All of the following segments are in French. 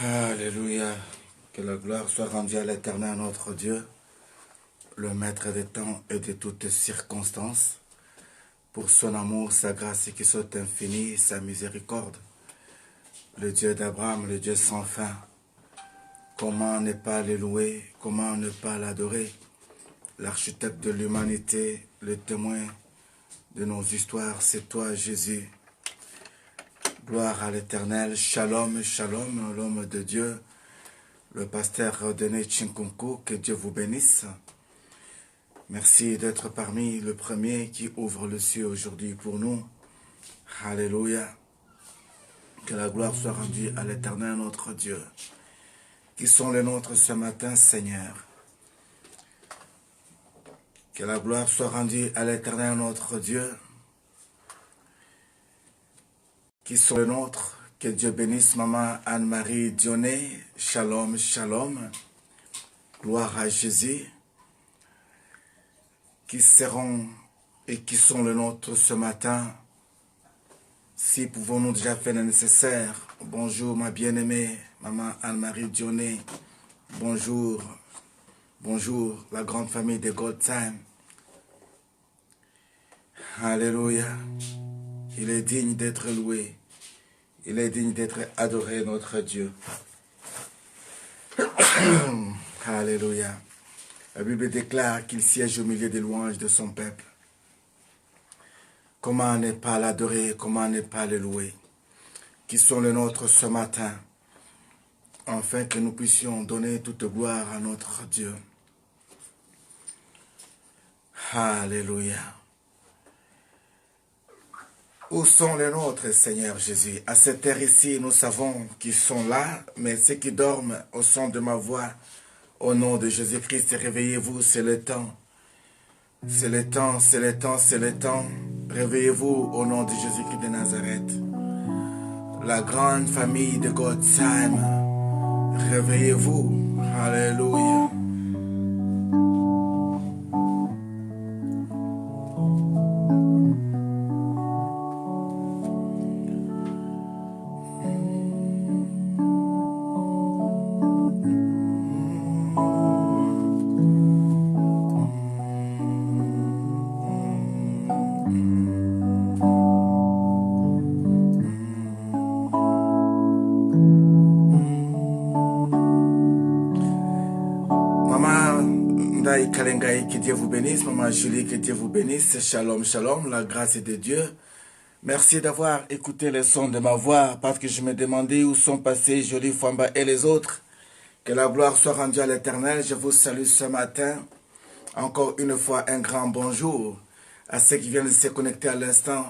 Alléluia. Que la gloire soit rendue à l'Éternel, notre Dieu, le Maître des temps et de toutes circonstances, pour son amour, sa grâce qui soit infinie, sa miséricorde. Le Dieu d'Abraham, le Dieu sans fin. Comment ne pas le louer, comment ne pas l'adorer? L'architecte de l'humanité, le témoin de nos histoires, c'est toi, Jésus. Gloire à l'Éternel, shalom, shalom, l'homme de Dieu, le pasteur Denis Chinkunku, que Dieu vous bénisse. Merci d'être parmi le premier qui ouvre le ciel aujourd'hui pour nous. Alléluia. Que la gloire soit rendue à l'Éternel, notre Dieu. Qui sont les nôtres ce matin, Seigneur. Que la gloire soit rendue à l'Éternel, notre Dieu. Qui sont les nôtres. Que Dieu bénisse Maman Anne-Marie Dionnet. Shalom, shalom. Gloire à Jésus. Qui seront et qui sont les nôtres ce matin. Si pouvons-nous déjà faire le nécessaire. Bonjour ma bien-aimée Maman Anne-Marie Dionnet. Bonjour. Bonjour la grande famille de God Time. Alléluia. Il est digne d'être loué. Il est digne d'être adoré, notre Dieu. Alléluia. La Bible déclare qu'il siège au milieu des louanges de son peuple. Comment ne pas l'adorer, comment ne pas le louer? Qui sont les nôtres ce matin, afin que nous puissions donner toute gloire à notre Dieu. Alléluia. Où sont les nôtres, Seigneur Jésus? À cette heure ici, nous savons qu'ils sont là, mais ceux qui dorment au son de ma voix, au nom de Jésus-Christ, réveillez-vous, c'est le temps. C'est le temps, c'est le temps, c'est le temps. Réveillez-vous au nom de Jésus-Christ de Nazareth. La grande famille de God Time, réveillez-vous. Alléluia. Que Dieu vous bénisse, Maman Julie, que Dieu vous bénisse, shalom, shalom, la grâce de Dieu. Merci d'avoir écouté le son de ma voix, parce que je me demandais où sont passés Jolie Famba et les autres. Que la gloire soit rendue à l'Éternel. Je vous salue ce matin. Encore une fois, un grand bonjour à ceux qui viennent de se connecter à l'instant.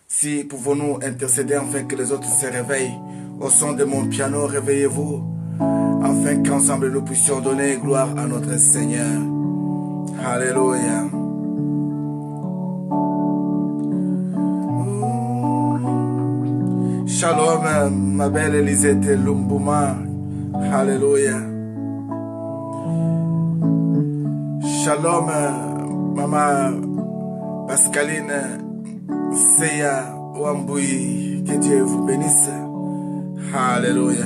Si pouvons-nous intercéder afin que les autres se réveillent. Au son de mon piano, réveillez-vous, afin qu'ensemble nous puissions donner gloire à notre Seigneur. Alléluia. Shalom, ma belle Elisette Lumbuma. Alléluia. Shalom, Maman Pascaline Seya Wamboui. Que Dieu vous bénisse. Alléluia.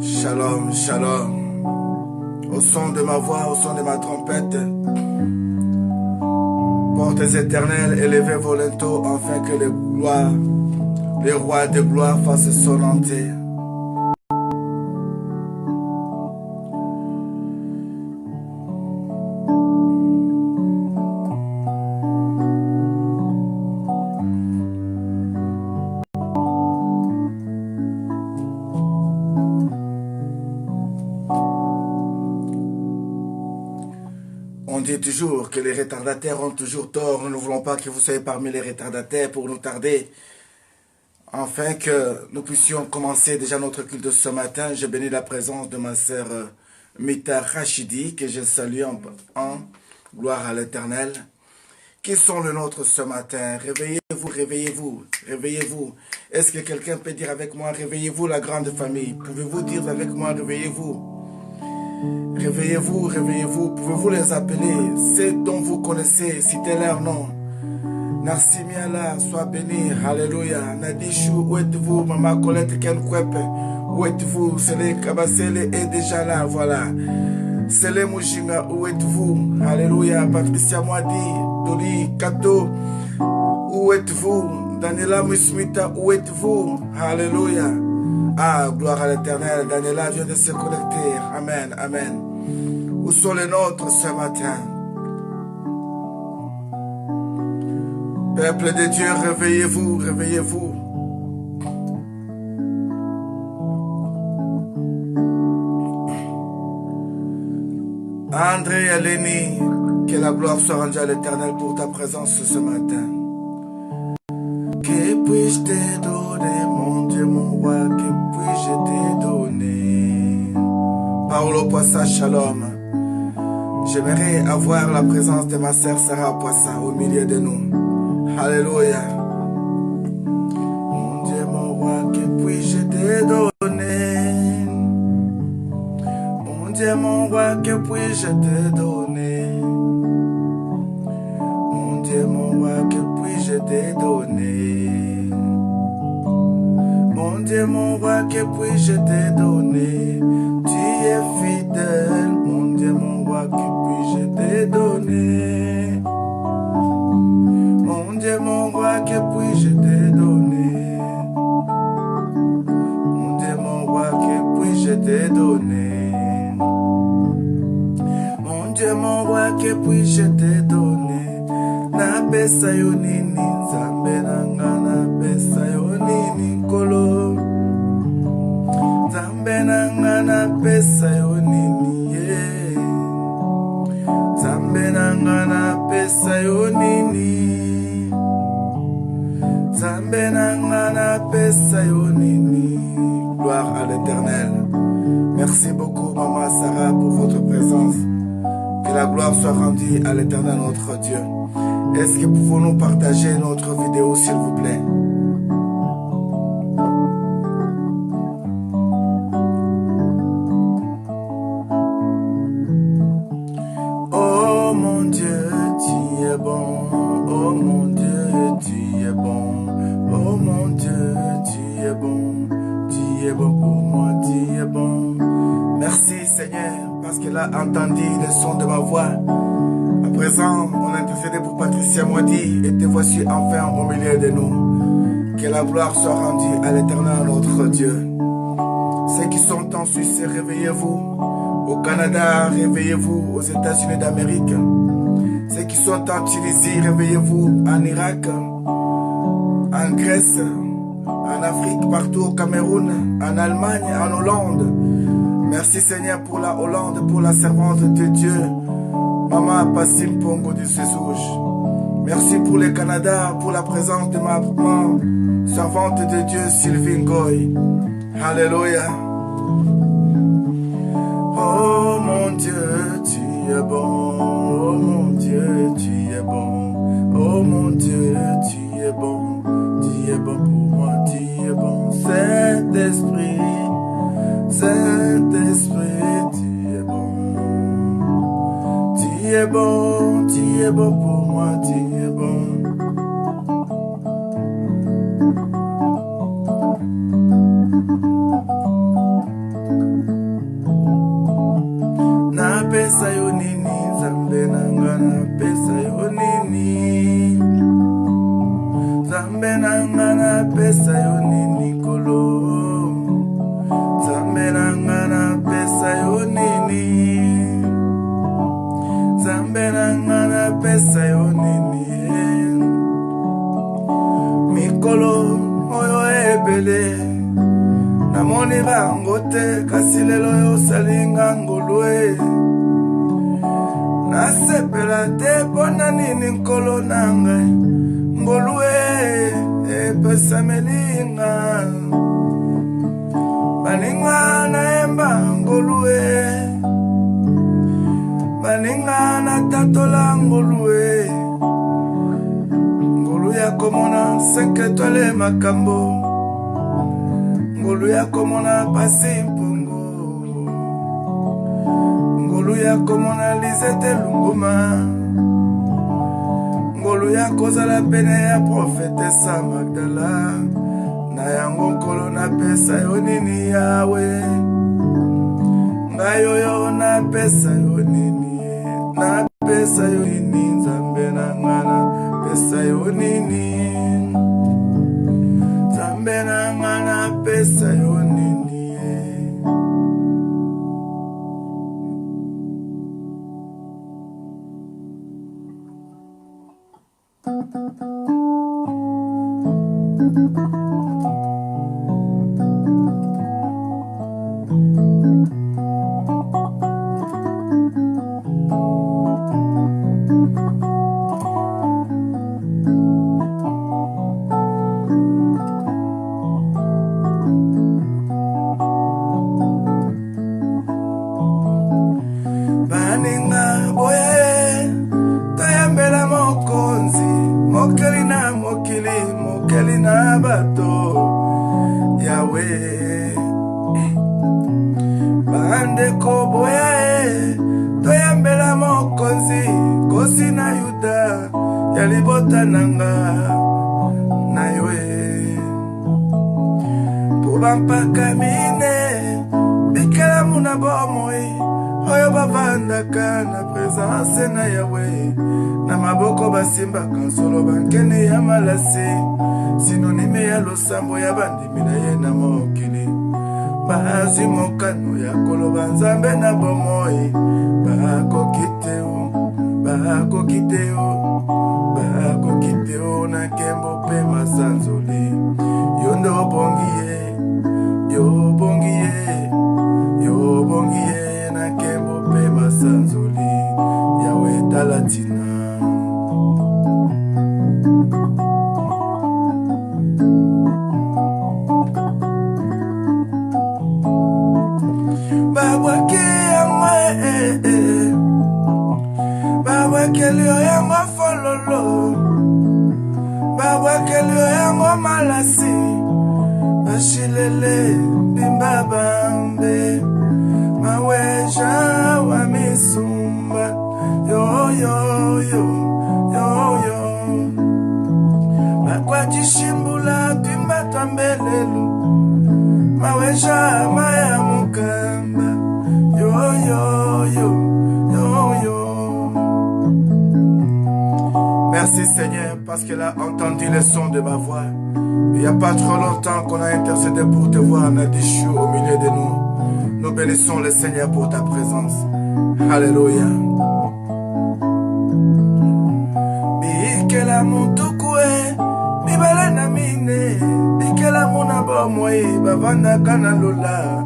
Shalom, shalom. Au son de ma voix, au son de ma trompette. Portes éternelles, élevez vos linteaux, afin que les rois de gloire fassent sonner. On dit toujours que les retardataires ont toujours tort. Nous ne voulons pas que vous soyez parmi les retardataires pour nous tarder. Afin que nous puissions commencer déjà notre culte de ce matin. Je bénis la présence de ma sœur Mita Rachidi, que je salue en gloire à l'Éternel. Qui sont les nôtres ce matin? Réveillez-vous, réveillez-vous, réveillez-vous. Est-ce que quelqu'un peut dire avec moi, réveillez-vous la grande famille? Pouvez-vous dire avec moi, réveillez-vous? Réveillez-vous, réveillez-vous. Pouvez-vous les appeler? Ceux dont vous connaissez, citez leur nom. Merci Miala, sois béni, alléluia. Nadishu, où êtes-vous? Maman Colette Kenkwepe, où êtes-vous? Sele Kabasele est déjà là, voilà. Sele Mujinga, où êtes-vous? Alléluia. Patricia Mwadi, Doli Kato, où êtes-vous? Daniela Musmita, où êtes-vous? Alléluia. Ah, gloire à l'Éternel. Daniela vient de se connecter. Amen, amen. Où sont les nôtres ce matin? Peuple de Dieu, réveillez-vous, réveillez-vous. André et Léni, que la gloire soit rendue à l'Éternel pour ta présence ce matin. Que puis-je te donner, mon Dieu, mon roi, que puis-je te donner? Paolo Poissa, shalom. J'aimerais avoir la présence de ma sœur Sarah Poissa au milieu de nous. Alléluia. Mon Dieu, mon roi, que puis-je te donner? Mon Dieu, mon roi, que puis-je te donner? Mon Dieu, mon roi, que puis-je te donner? Mon Dieu, mon roi, que puis-je te donner? Tu es fidèle, mon Dieu, mon roi, que puis-je te donner? Mon Dieu, mon roi, que puis-je te donner? Mon Dieu, mon roi, que puis-je te donner? Mon Dieu, mon roi, que puis-je te donner? Na pesa yo nini, Nzambe nanga, na pesa yo nini, Nkolo. Nzambe nanga, na pesa yo nini, yeah. Nzambe nanga, na pesa yo nini. Nzambe nanga, na pesa yo nini. Gloire à l'Éternel. Merci beaucoup, Maman Sarah, pour votre présence. Que la gloire soit rendue à l'Éternel, notre Dieu. Est-ce que pouvons-nous partager notre vidéo, s'il vous plaît? Oh mon Dieu, tu es bon. Oh mon Dieu, tu es bon. Oh mon Dieu, tu es bon. Tu es bon pour moi, tu es bon. Merci Seigneur, parce qu'il a entendu le son de ma voix. À présent, on a intercédé pour Patricia Mwadi et te voici enfin au milieu de nous. Que la gloire soit rendue à l'Éternel, notre Dieu. Ceux qui sont en Suisse, réveillez-vous. Au Canada, réveillez-vous. Aux États-Unis d'Amérique. Ceux qui sont en Tunisie, réveillez-vous. En Irak, en Grèce, en Afrique, partout au Cameroun, en Allemagne, en Hollande. Merci Seigneur pour la Hollande, pour la servante de Dieu. Maman Passim Pongo du Sezouche. Merci pour le Canada, pour la présence de ma maman, servante de Dieu, Sylvie Ngoy. Alléluia. Oh mon Dieu, tu es bon. Oh mon Dieu, tu es bon. Oh mon Dieu, tu es bon. Tu es bon pour moi, tu es bon. Saint-Esprit, Saint-Esprit, tu es bon. Tu es bon pour moi, tu es bon. Na pesa yo nini, Nzambe nanga, na pesa yo nini. Nzambe nanga, na pesa yo nini, Nkolo. Nzambe nanga, na pesa yo nini. Nzambe nanga, na pesa yo nini. Mikolo oyo ebele namoni bango te, kasi lelo yo salinga ngolwe. Nasepela te pona nini, Nkolo nanga. Ngolwe epesa melinga. Baninga na emba ngolwe. Baninga na tatola ngolwe. Ngolu ya komona 5 étoiles makambo. Ngolu ya komona pasi mpongo. Ngolu ya komona Lisette Lunguma. ngolu ya kozala pene ya profetesa Magdala. Na yango nkolo napesa yo nini yawe. Ngayo yo napesa yo nini. Napesa yo nini Nzambe na ngana. Pesa yo nini. Nzambe na ngana pesa yo nini. Simba kansolo bankene ya malase sinonime ya losambo ya bandimi na ye na mokili bazi mokano ya koloba Nzambe na bomoi bakokiteo na kembo pe masanzoli yondo bongiye na kembo pe masanzoli yawe talatina. Kelio yango fololo Baba kelio yango malasi Bashilele bimbabambe Maweja wa misumba Yo yo yo yo yo Makwati shimbula timba tambelelu Maweja maya mukamba Yo yo yo Merci Seigneur parce qu'elle a entendu le son de ma voix. Il n'y a pas trop longtemps qu'on a intercédé pour te voir, Nadishu, au milieu de nous. Nous bénissons le Seigneur pour ta présence. Alléluia. Bikela mutukue, bibala na mine, bikela muna bomoi, bavanda kana lola.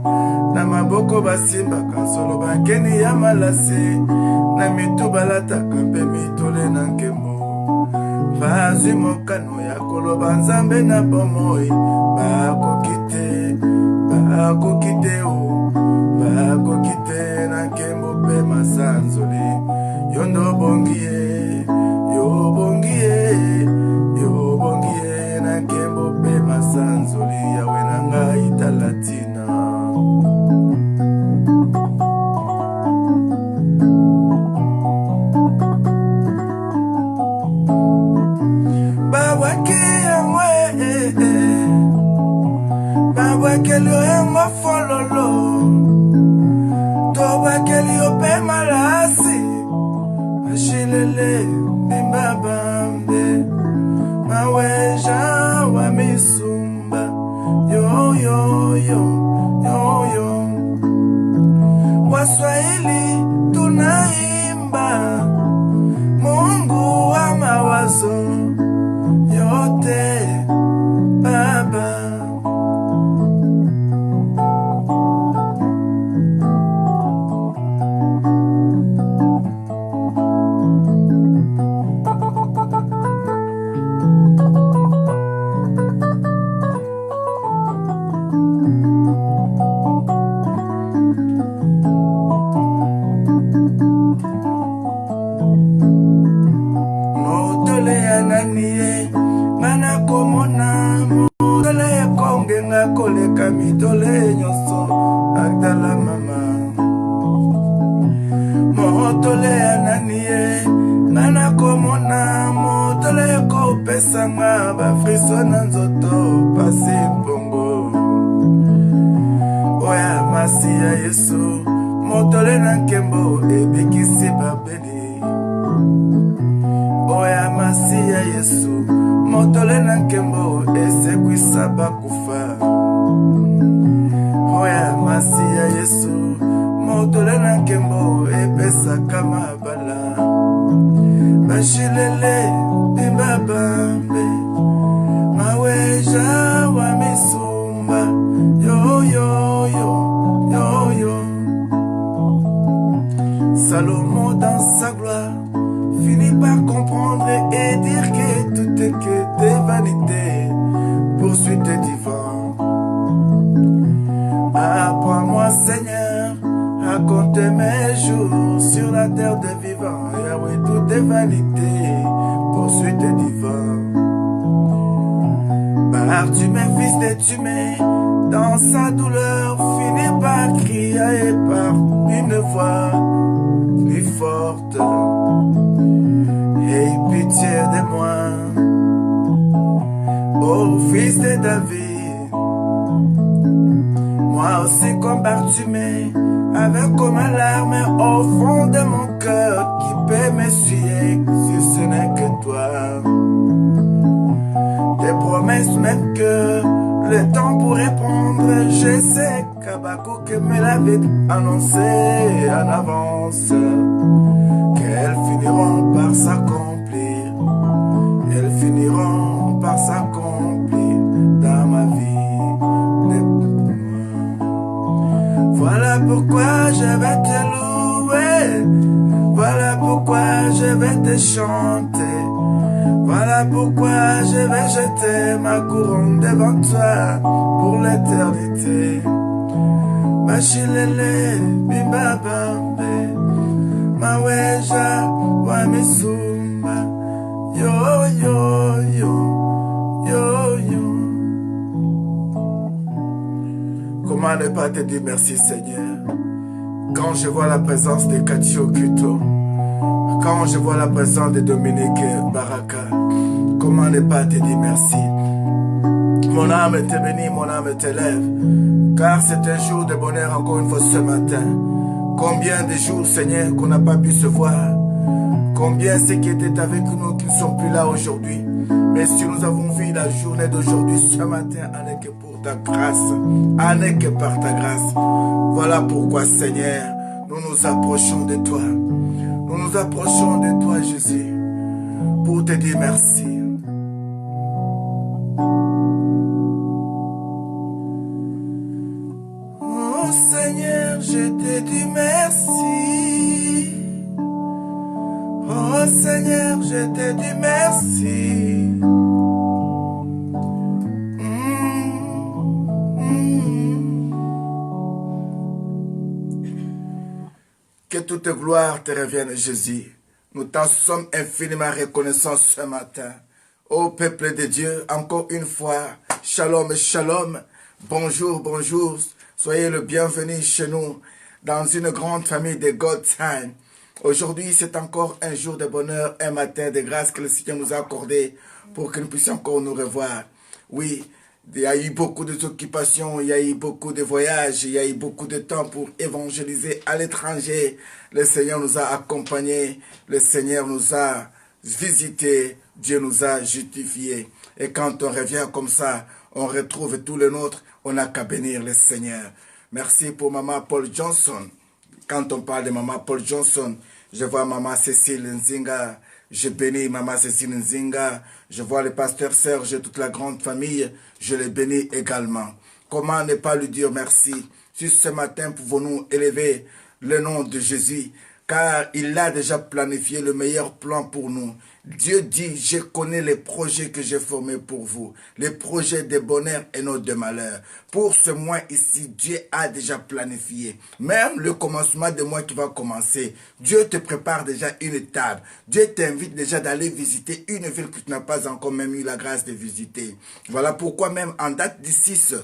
Na maboko basimba kansolo bankeni ya malase, na mitu balata kampe mitole na nkembo. Bazi mokano ya koloba Nzambe na bomoi bakokite na kembo pe masanzoli yondo bongiye na kembo pe masanzoli yawe na ngai talatina. Kelio yango fololo Toba kelio pe malasi Ashilele bimbabambe Maweja wa misumba Yo yo yo yo yo Waswahili tunaimba Mungu wa mawazo yote Baba. Koleka mitole nyoso Magdala mama Mohotole ananie Ngana komona motole ko pesanga ba friso na nzoto pasi bongo. Oya masi ya Yesu motole na nkembo ebikisi babeli. Oya masi ya Yesu motole na nkembo esekwisa bakufa. Oya masi ya Yesu motole na nkembo epesa kama bala. Bashilele bimbabambe maweja wa misumba yo yo yo yo yo. Salomon dans sa gloire finit par comprendre et dire que tout est que des vanités, poursuite divin. Apprends-moi Seigneur à compter mes jours sur la terre des vivants. Yahweh, tout est vanité, poursuite divin. Bartimée, fils de Timée, dans sa douleur, finit par crier et par une voix plus forte. Aie pitié de moi, ô fils de David. Moi aussi comme Bartimée, avec comme alarme au fond de mon cœur, qui peut m'essuyer si ce n'est que toi. Tes promesses même que le temps pour répondre, je sais qu'Abakouk me l'avait annoncé en avance, qu'elles finiront par s'accomplir, elles finiront par s'accomplir dans ma vie. Voilà pourquoi je vais te louer, voilà pourquoi je vais te chanter, voilà pourquoi je vais jeter ma couronne devant toi pour l'éternité. Bashilele bimbabambe maweja wa misumba yo yo yo yo yo. Comment ne pas te dire merci Seigneur quand je vois la présence de Cathy Okuto, quand je vois la présence de Dominique Baraka. Comment ne pas te dire merci? Mon âme te bénit, mon âme te lève, car c'est un jour de bonheur encore une fois ce matin. Combien de jours Seigneur qu'on n'a pas pu se voir, combien ceux qui étaient avec nous qui ne sont plus là aujourd'hui. Mais si nous avons vu la journée d'aujourd'hui, ce matin, en est que pour ta grâce, en est que par ta grâce. Voilà pourquoi, Seigneur, nous nous approchons de toi. Nous nous approchons de toi, Jésus, pour te dire merci. Oh Seigneur, je te dis merci. Oh Seigneur, je te dis merci. Que toute gloire te revienne, Jésus. Nous t'en sommes infiniment reconnaissants ce matin. Ô peuple de Dieu, encore une fois, shalom, shalom, bonjour, bonjour. Soyez le bienvenu chez nous dans une grande famille de God Time. Aujourd'hui, c'est encore un jour de bonheur, un matin de grâce que le Seigneur nous a accordé pour que nous puissions encore nous revoir. Oui, il y a eu beaucoup d'occupations, il y a eu beaucoup de voyages, il y a eu beaucoup de temps pour évangéliser à l'étranger. Le Seigneur nous a accompagnés, le Seigneur nous a visités, Dieu nous a justifiés. Et quand on revient comme ça, on retrouve tout le nôtre, on n'a qu'à bénir le Seigneur. Merci pour Maman Paul Johnson. Quand on parle de Maman Paul Johnson, je vois Maman Cécile Nzinga, je bénis Maman Cécile Nzinga, je vois le pasteur Serge et toute la grande famille, je les bénis également. Comment ne pas lui dire merci? Si ce matin pouvons-nous élever le nom de Jésus, car il a déjà planifié le meilleur plan pour nous. Dieu dit, je connais les projets que j'ai formés pour vous, les projets de bonheur et non de malheur. Pour ce mois ici, Dieu a déjà planifié. Même le commencement de mois qui va commencer, Dieu te prépare déjà une table. Dieu t'invite déjà d'aller visiter une ville que tu n'as pas encore même eu la grâce de visiter. Voilà pourquoi même en date du 6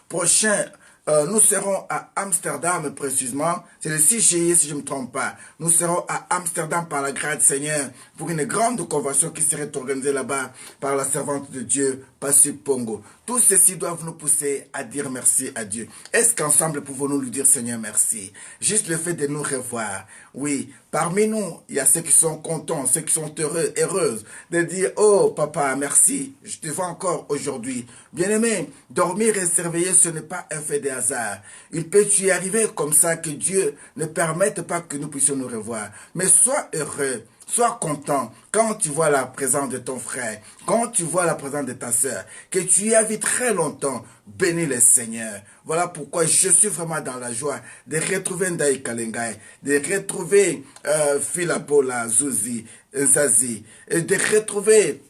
prochain, nous serons à Amsterdam précisément, c'est le 6 juillet si je ne me trompe pas. Nous serons à Amsterdam par la grâce du Seigneur pour une grande convention qui serait organisée là-bas par la servante de Dieu, Pasteur Pongo. Tous ceci doivent nous pousser à dire merci à Dieu. Est-ce qu'ensemble pouvons-nous lui dire Seigneur merci? Juste le fait de nous revoir. Oui, parmi nous, il y a ceux qui sont contents, ceux qui sont heureux, heureuses, de dire oh papa merci, je te vois encore aujourd'hui. Bien-aimé, dormir et se réveiller, ce n'est pas un fait de hasard. Il peut y arriver comme ça que Dieu ne permette pas que nous puissions nous revoir. Mais sois heureux. Sois content quand tu vois la présence de ton frère, quand tu vois la présence de ta sœur, que tu y as vu très longtemps. Bénis le Seigneur. Voilà pourquoi je suis vraiment dans la joie de retrouver Ndaï Kalengai, de retrouver Philapola, Zuzi, Zazie, et de retrouver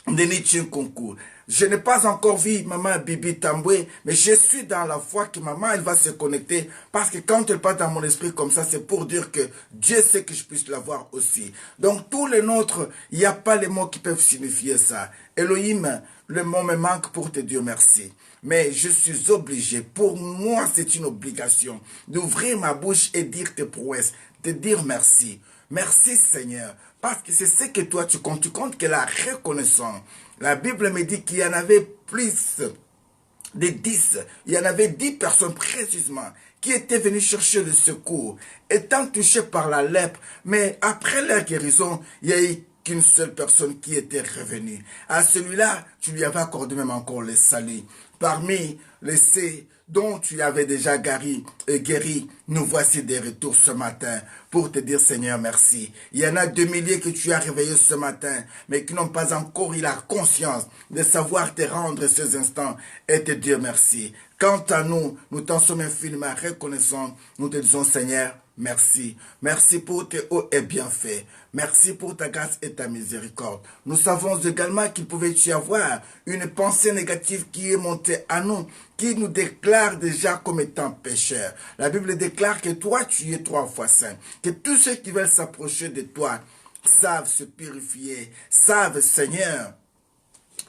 Denis Concours. Je n'ai pas encore vu maman Bibi Tamboué, mais je suis dans la foi que maman, elle va se connecter, parce que quand elle passe dans mon esprit comme ça, c'est pour dire que Dieu sait que je puisse la voir aussi. Donc tous les nôtres, il n'y a pas les mots qui peuvent signifier ça. Elohim, le mot me manque pour te dire merci. Mais je suis obligé, pour moi c'est une obligation, d'ouvrir ma bouche et dire tes prouesses, de dire merci. Merci Seigneur, parce que c'est ce que toi tu comptes que la reconnaissance. La Bible me dit qu'il y en avait plus de 10, il y en avait 10 personnes précisément qui étaient venues chercher le secours, étant touchées par la lèpre, mais après leur guérison, il y a eu qu'une seule personne qui était revenue. À celui-là, tu lui avais accordé même encore le salut. Parmi les C dont tu avais déjà guéri, nous voici des retours ce matin pour te dire Seigneur merci. Il y en a 2 milliers que tu as réveillés ce matin, mais qui n'ont pas encore eu la conscience de savoir te rendre ces instants et te dire merci. Quant à nous, nous t'en sommes infiniment reconnaissants. Nous te disons Seigneur, merci. Merci pour tes hauts et bienfaits. Merci pour ta grâce et ta miséricorde. Nous savons également qu'il pouvait y avoir une pensée négative qui est montée à nous, qui nous déclare déjà comme étant pécheurs. La Bible déclare que toi, tu es 3 fois saint. Que tous ceux qui veulent s'approcher de toi savent se purifier, savent, Seigneur,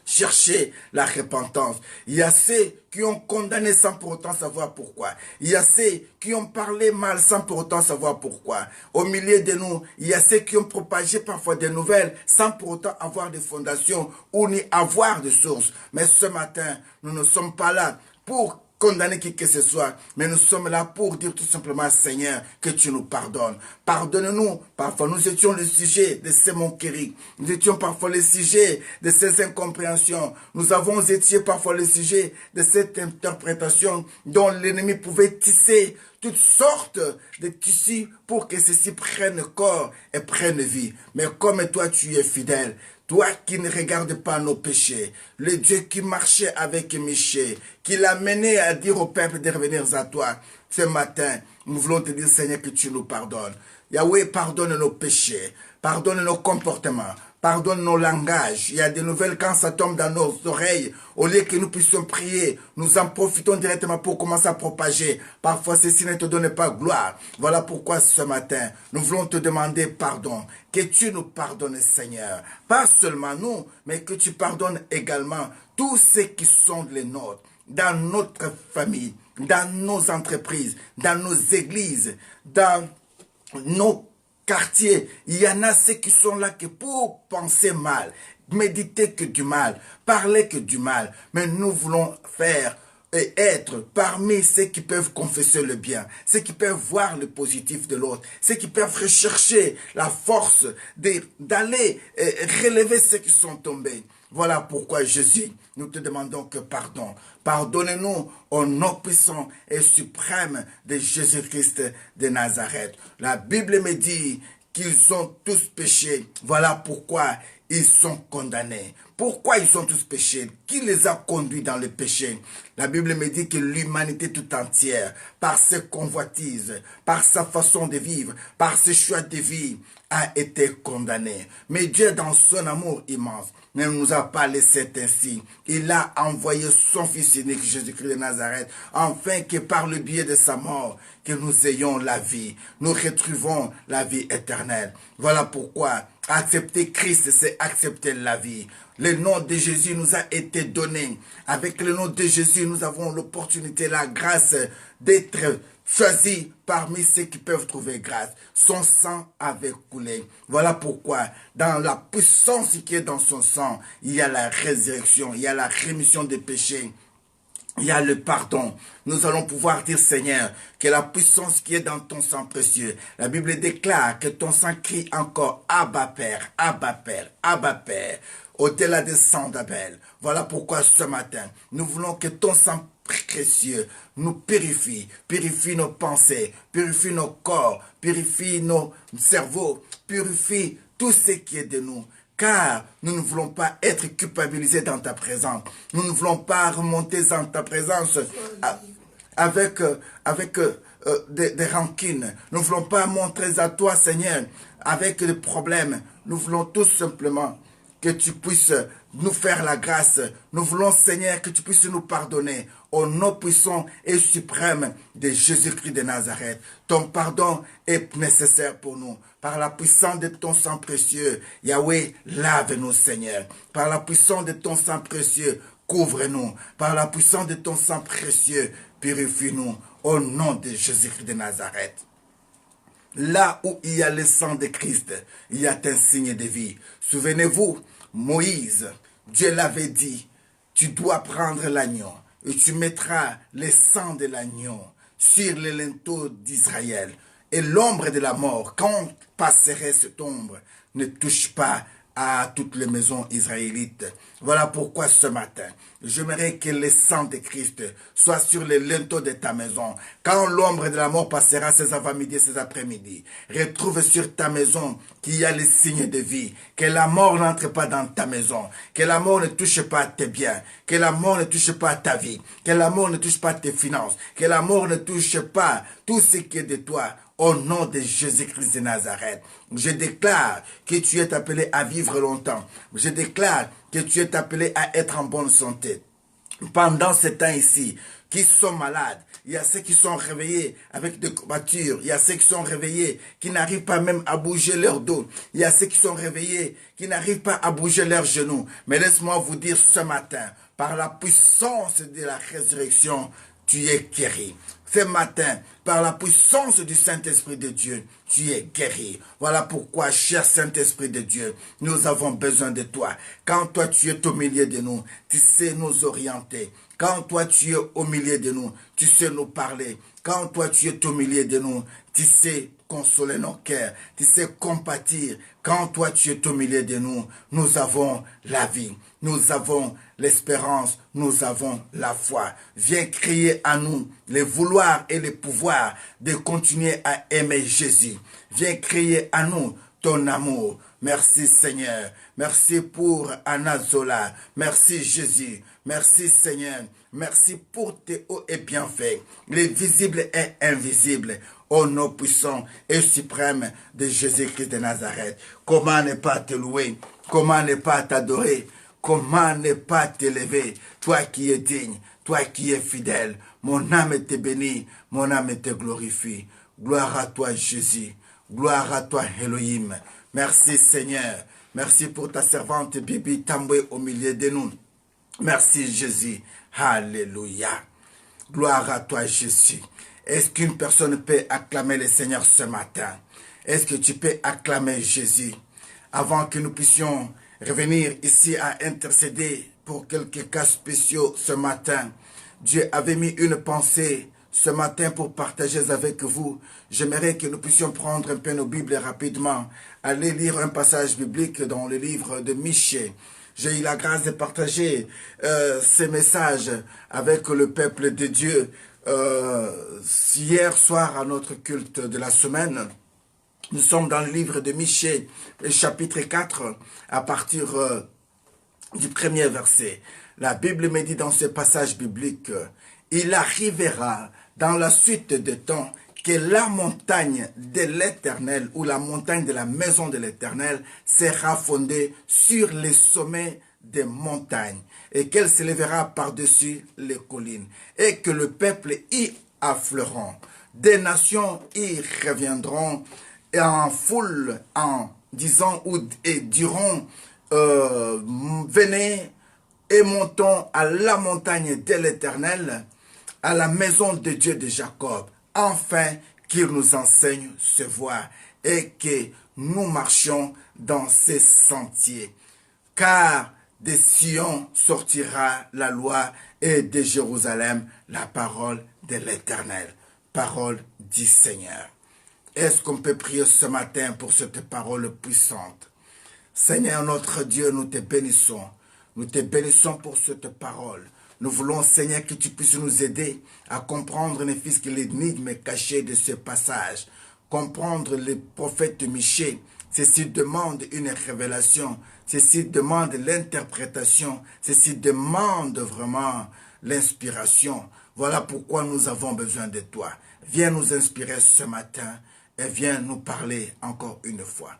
chercher la repentance. Il y a ceux qui ont condamné sans pour autant savoir pourquoi. Il y a ceux qui ont parlé mal sans pour autant savoir pourquoi. Au milieu de nous, il y a ceux qui ont propagé parfois des nouvelles sans pour autant avoir de fondation ou ni avoir de source. Mais ce matin, nous ne sommes pas là pour condamner qui que ce soit, mais nous sommes là pour dire tout simplement, Seigneur, que tu nous pardonnes. Pardonne-nous. Parfois, nous étions le sujet de ces moqueries. Nous étions parfois le sujet de ces incompréhensions. Nous avons été parfois le sujet de cette interprétation dont l'ennemi pouvait tisser toutes sortes de tissus pour que ceci prenne corps et prenne vie. Mais comme toi, tu es fidèle, toi qui ne regardes pas nos péchés, le Dieu qui marchait avec Michée, qui l'a mené à dire au peuple de revenir à toi, ce matin, nous voulons te dire, Seigneur, que tu nous pardonnes. Yahweh, pardonne nos péchés, pardonne nos comportements, pardonne nos langages. Il y a des nouvelles quand ça tombe dans nos oreilles. Au lieu que nous puissions prier, nous en profitons directement pour commencer à propager. Parfois, ceci ne te donne pas gloire. Voilà pourquoi ce matin, nous voulons te demander pardon. Que tu nous pardonnes, Seigneur. Pas seulement nous, mais que tu pardonnes également tous ceux qui sont les nôtres, dans notre famille, dans nos entreprises, dans nos églises, dans nos quartiers. Il y en a ceux qui sont là que pour penser mal, méditer que du mal, parler que du mal. Mais nous voulons faire et être parmi ceux qui peuvent confesser le bien, ceux qui peuvent voir le positif de l'autre, ceux qui peuvent rechercher la force d'aller relever ceux qui sont tombés. Voilà pourquoi Jésus, nous te demandons que pardon. Pardonne-nous au nom puissant et suprême de Jésus-Christ de Nazareth. La Bible me dit qu'ils ont tous péché. Voilà pourquoi ils sont condamnés. Pourquoi ils ont tous péché? Qui les a conduits dans le péché? La Bible me dit que l'humanité tout entière, par ses convoitises, par sa façon de vivre, par ses choix de vie, a été condamné. Mais Dieu, dans son amour immense, ne nous a pas laissé ainsi. Il a envoyé son Fils unique, Jésus-Christ de Nazareth, afin que par le biais de sa mort, que nous ayons la vie. Nous retrouvons la vie éternelle. Voilà pourquoi accepter Christ, c'est accepter la vie. Le nom de Jésus nous a été donné. Avec le nom de Jésus, nous avons l'opportunité, la grâce d'être choisis parmi ceux qui peuvent trouver grâce. Son sang avait coulé. Voilà pourquoi, dans la puissance qui est dans son sang, il y a la résurrection, il y a la rémission des péchés. Il y a le pardon. Nous allons pouvoir dire, Seigneur, que la puissance qui est dans ton sang précieux, la Bible déclare que ton sang crie encore, Abba Père, Abba Père, Abba Père, au-delà des sangs d'Abel. Voilà pourquoi ce matin, nous voulons que ton sang précieux nous purifie, purifie nos pensées, purifie nos corps, purifie nos cerveaux, purifie tout ce qui est de nous. Car nous ne voulons pas être culpabilisés dans ta présence. Nous ne voulons pas remonter dans ta présence avec des rancunes. Nous ne voulons pas montrer à toi, Seigneur, avec des problèmes. Nous voulons tout simplement que tu puisses nous faire la grâce. Nous voulons, Seigneur, que tu puisses nous pardonner au nom puissant et suprême de Jésus-Christ de Nazareth. Ton pardon est nécessaire pour nous. Par la puissance de ton sang précieux, Yahweh, lave-nous, Seigneur. Par la puissance de ton sang précieux, couvre-nous. Par la puissance de ton sang précieux, purifie-nous. Au nom de Jésus-Christ de Nazareth. Là où il y a le sang de Christ, il y a un signe de vie. Souvenez-vous, Moïse, Dieu l'avait dit, tu dois prendre l'agneau et tu mettras le sang de l'agneau sur les linteaux d'Israël. Et l'ombre de la mort, quand passerait cette ombre, ne touche pas à toutes les maisons israélites. Voilà pourquoi ce matin, j'aimerais que le sang de Christ soit sur les linteaux de ta maison. Quand l'ombre de la mort passera ces avant-midi, ces après-midi, retrouve sur ta maison qu'il y a les signes de vie, que la mort n'entre pas dans ta maison, que la mort ne touche pas tes biens, que la mort ne touche pas ta vie, que la mort ne touche pas tes finances, que la mort ne touche pas tout ce qui est de toi. Au nom de Jésus-Christ de Nazareth, je déclare que tu es appelé à vivre longtemps. Je déclare que tu es appelé à être en bonne santé. Pendant ce temps ici, qui sont malades, il y a ceux qui sont réveillés avec des courbatures, il y a ceux qui sont réveillés qui n'arrivent pas même à bouger leur dos, il y a ceux qui sont réveillés qui n'arrivent pas à bouger leurs genoux. Mais laisse-moi vous dire ce matin, par la puissance de la résurrection, tu es guéri. Ce matin, par la puissance du Saint-Esprit de Dieu, tu es guéri. Voilà pourquoi, cher Saint-Esprit de Dieu, nous avons besoin de toi. Quand toi tu es au milieu de nous, tu sais nous orienter. Quand toi tu es au milieu de nous, tu sais nous parler. Quand toi tu es au milieu de nous, tu sais consoler nos cœurs, tu sais compatir. Quand toi tu es au milieu de nous, nous avons la vie, nous avons l'espérance, nous avons la foi. Viens créer à nous le vouloir et le pouvoir de continuer à aimer Jésus. Viens créer à nous ton amour. Merci Seigneur. Merci pour Anna Zola. Merci Jésus. Merci Seigneur. Merci pour tes hauts et bienfaits, les visibles et invisibles, au nom puissant et suprême de Jésus-Christ de Nazareth. Comment ne pas te louer? Comment ne pas t'adorer? Comment ne pas t'élever? Toi qui es digne, toi qui es fidèle. Mon âme te bénit, mon âme te glorifie. Gloire à toi Jésus. Gloire à toi Elohim. Merci Seigneur. Merci pour ta servante Bibi Tamboué au milieu de nous. Merci Jésus. Alléluia. Gloire à toi Jésus. Est-ce qu'une personne peut acclamer le Seigneur ce matin? Est-ce que tu peux acclamer Jésus? Avant que nous puissions revenir ici à intercéder pour quelques cas spéciaux ce matin, Dieu avait mis une pensée ce matin pour partager avec vous. J'aimerais que nous puissions prendre un peu nos Bibles rapidement, aller lire un passage biblique dans le livre de Michée. J'ai eu la grâce de partager ces messages avec le peuple de Dieu hier soir à notre culte de la semaine. Nous sommes dans le livre de Michée, chapitre 4, à partir du premier verset. La Bible me dit dans ce passage biblique, « Il arrivera dans la suite des temps que la montagne de l'Éternel ou la montagne de la maison de l'Éternel sera fondée sur les sommets des montagnes et qu'elle s'élèvera par-dessus les collines et que le peuple y affleuront. Des nations y reviendront en foule en disant et diront venez et montons à la montagne de l'Éternel, à la maison de Dieu de Jacob, afin qu'il nous enseigne ses voies et que nous marchions dans ses sentiers. Car de Sion sortira la loi et de Jérusalem la parole de l'Éternel. Parole du Seigneur. Est-ce qu'on peut prier ce matin pour cette parole puissante? Seigneur notre Dieu, nous te bénissons. Nous te bénissons pour cette parole. Nous voulons, Seigneur, que tu puisses nous aider à comprendre, ne fût-ce que l'énigme cachée de ce passage. Comprendre le prophète Michée. Ceci demande une révélation. Ceci demande l'interprétation. Ceci demande vraiment l'inspiration. Voilà pourquoi nous avons besoin de toi. Viens nous inspirer ce matin et viens nous parler encore une fois.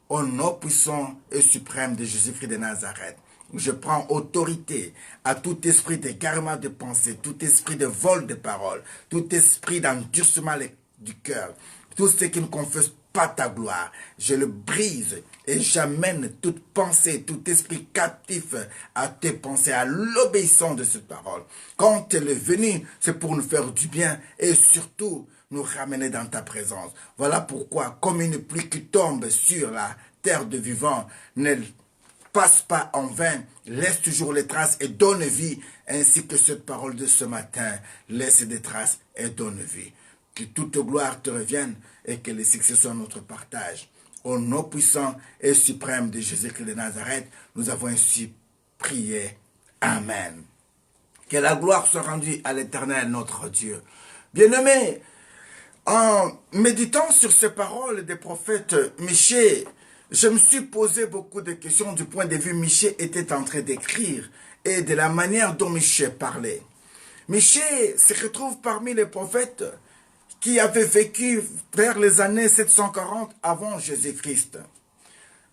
Au nom puissant et suprême de Jésus-Christ de Nazareth, je prends autorité à tout esprit d'égarement de pensée, tout esprit de vol de parole, tout esprit d'endurcissement du cœur, tout ce qui ne confesse pas ta gloire. Je le brise et j'amène toute pensée, tout esprit captif à tes pensées, à l'obéissance de cette parole. Quand elle est venue, c'est pour nous faire du bien et surtout nous ramener dans ta présence. Voilà pourquoi, comme une pluie qui tombe sur la terre de vivant, ne passe pas en vain, laisse toujours les traces et donne vie, ainsi que cette parole de ce matin laisse des traces et donne vie. Que toute gloire te revienne et que les succès soient notre partage. Au nom puissant et suprême de Jésus-Christ de Nazareth, nous avons ainsi prié. Amen. Que la gloire soit rendue à l'Éternel, notre Dieu. Bien-aimés, en méditant sur ces paroles des prophètes Michée, je me suis posé beaucoup de questions du point de vue Michée était en train d'écrire et de la manière dont Michée parlait. Michée se retrouve parmi les prophètes qui avaient vécu vers les années 740 avant Jésus-Christ.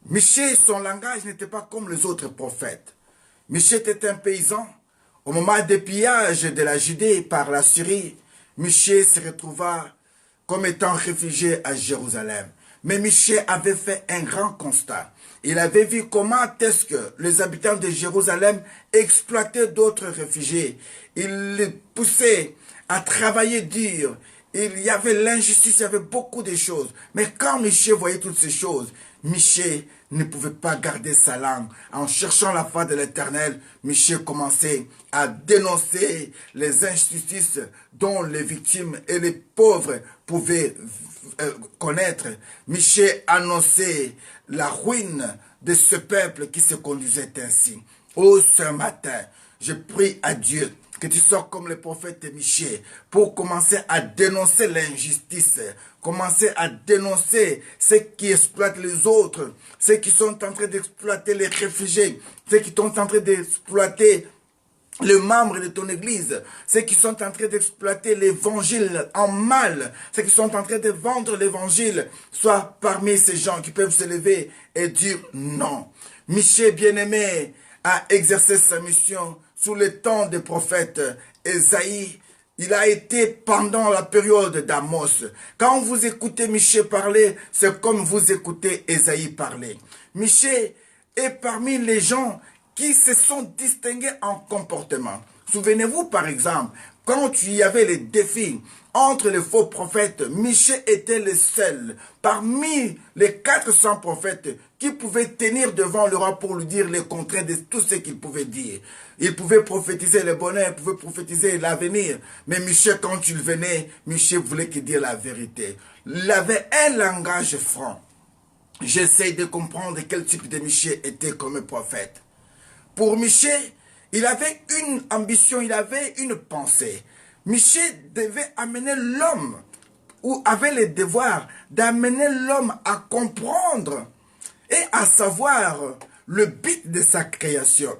Michée, son langage n'était pas comme les autres prophètes. Michée était un paysan. Au moment des pillages de la Judée par la Syrie, Michée se retrouva comme étant réfugié à Jérusalem. Mais Michée avait fait un grand constat. Il avait vu comment est-ce que les habitants de Jérusalem exploitaient d'autres réfugiés. Il les poussait à travailler dur. Il y avait l'injustice, il y avait beaucoup de choses. Mais quand Michée voyait toutes ces choses, Michée ne pouvait pas garder sa langue. En cherchant la foi de l'Éternel, Michée commençait à dénoncer les injustices dont les victimes et les pauvres pouvaient connaître. Michée annonçait la ruine de ce peuple qui se conduisait ainsi. Oh, ce matin, je prie à Dieu que tu sois comme le prophète Michée pour commencer à dénoncer l'injustice, commencer à dénoncer ceux qui exploitent les autres, ceux qui sont en train d'exploiter les réfugiés, ceux qui sont en train d'exploiter les membres de ton église, ceux qui sont en train d'exploiter l'évangile en mal, ceux qui sont en train de vendre l'évangile, soient parmi ces gens qui peuvent se lever et dire non. Michée bien-aimé a exercé sa mission sous le temps des prophètes Ésaïe. Il a été pendant la période d'Amos. Quand vous écoutez Michée parler, c'est comme vous écoutez Ésaïe parler. Michée est parmi les gens qui se sont distingués en comportement. Souvenez-vous par exemple, quand il y avait les défis entre les faux prophètes, Michée était le seul parmi les 400 prophètes qui pouvaient tenir devant le roi pour lui dire le contraire de tout ce qu'il pouvait dire. Il pouvait prophétiser le bonheur, il pouvait prophétiser l'avenir. Mais Michée, quand il venait, Michée voulait qu'il dise la vérité. Il avait un langage franc. J'essaie de comprendre quel type de Michée était comme prophète. Pour Michée, il avait une ambition, il avait une pensée. Michée devait amener l'homme, ou avait le devoir d'amener l'homme à comprendre et à savoir le but de sa création.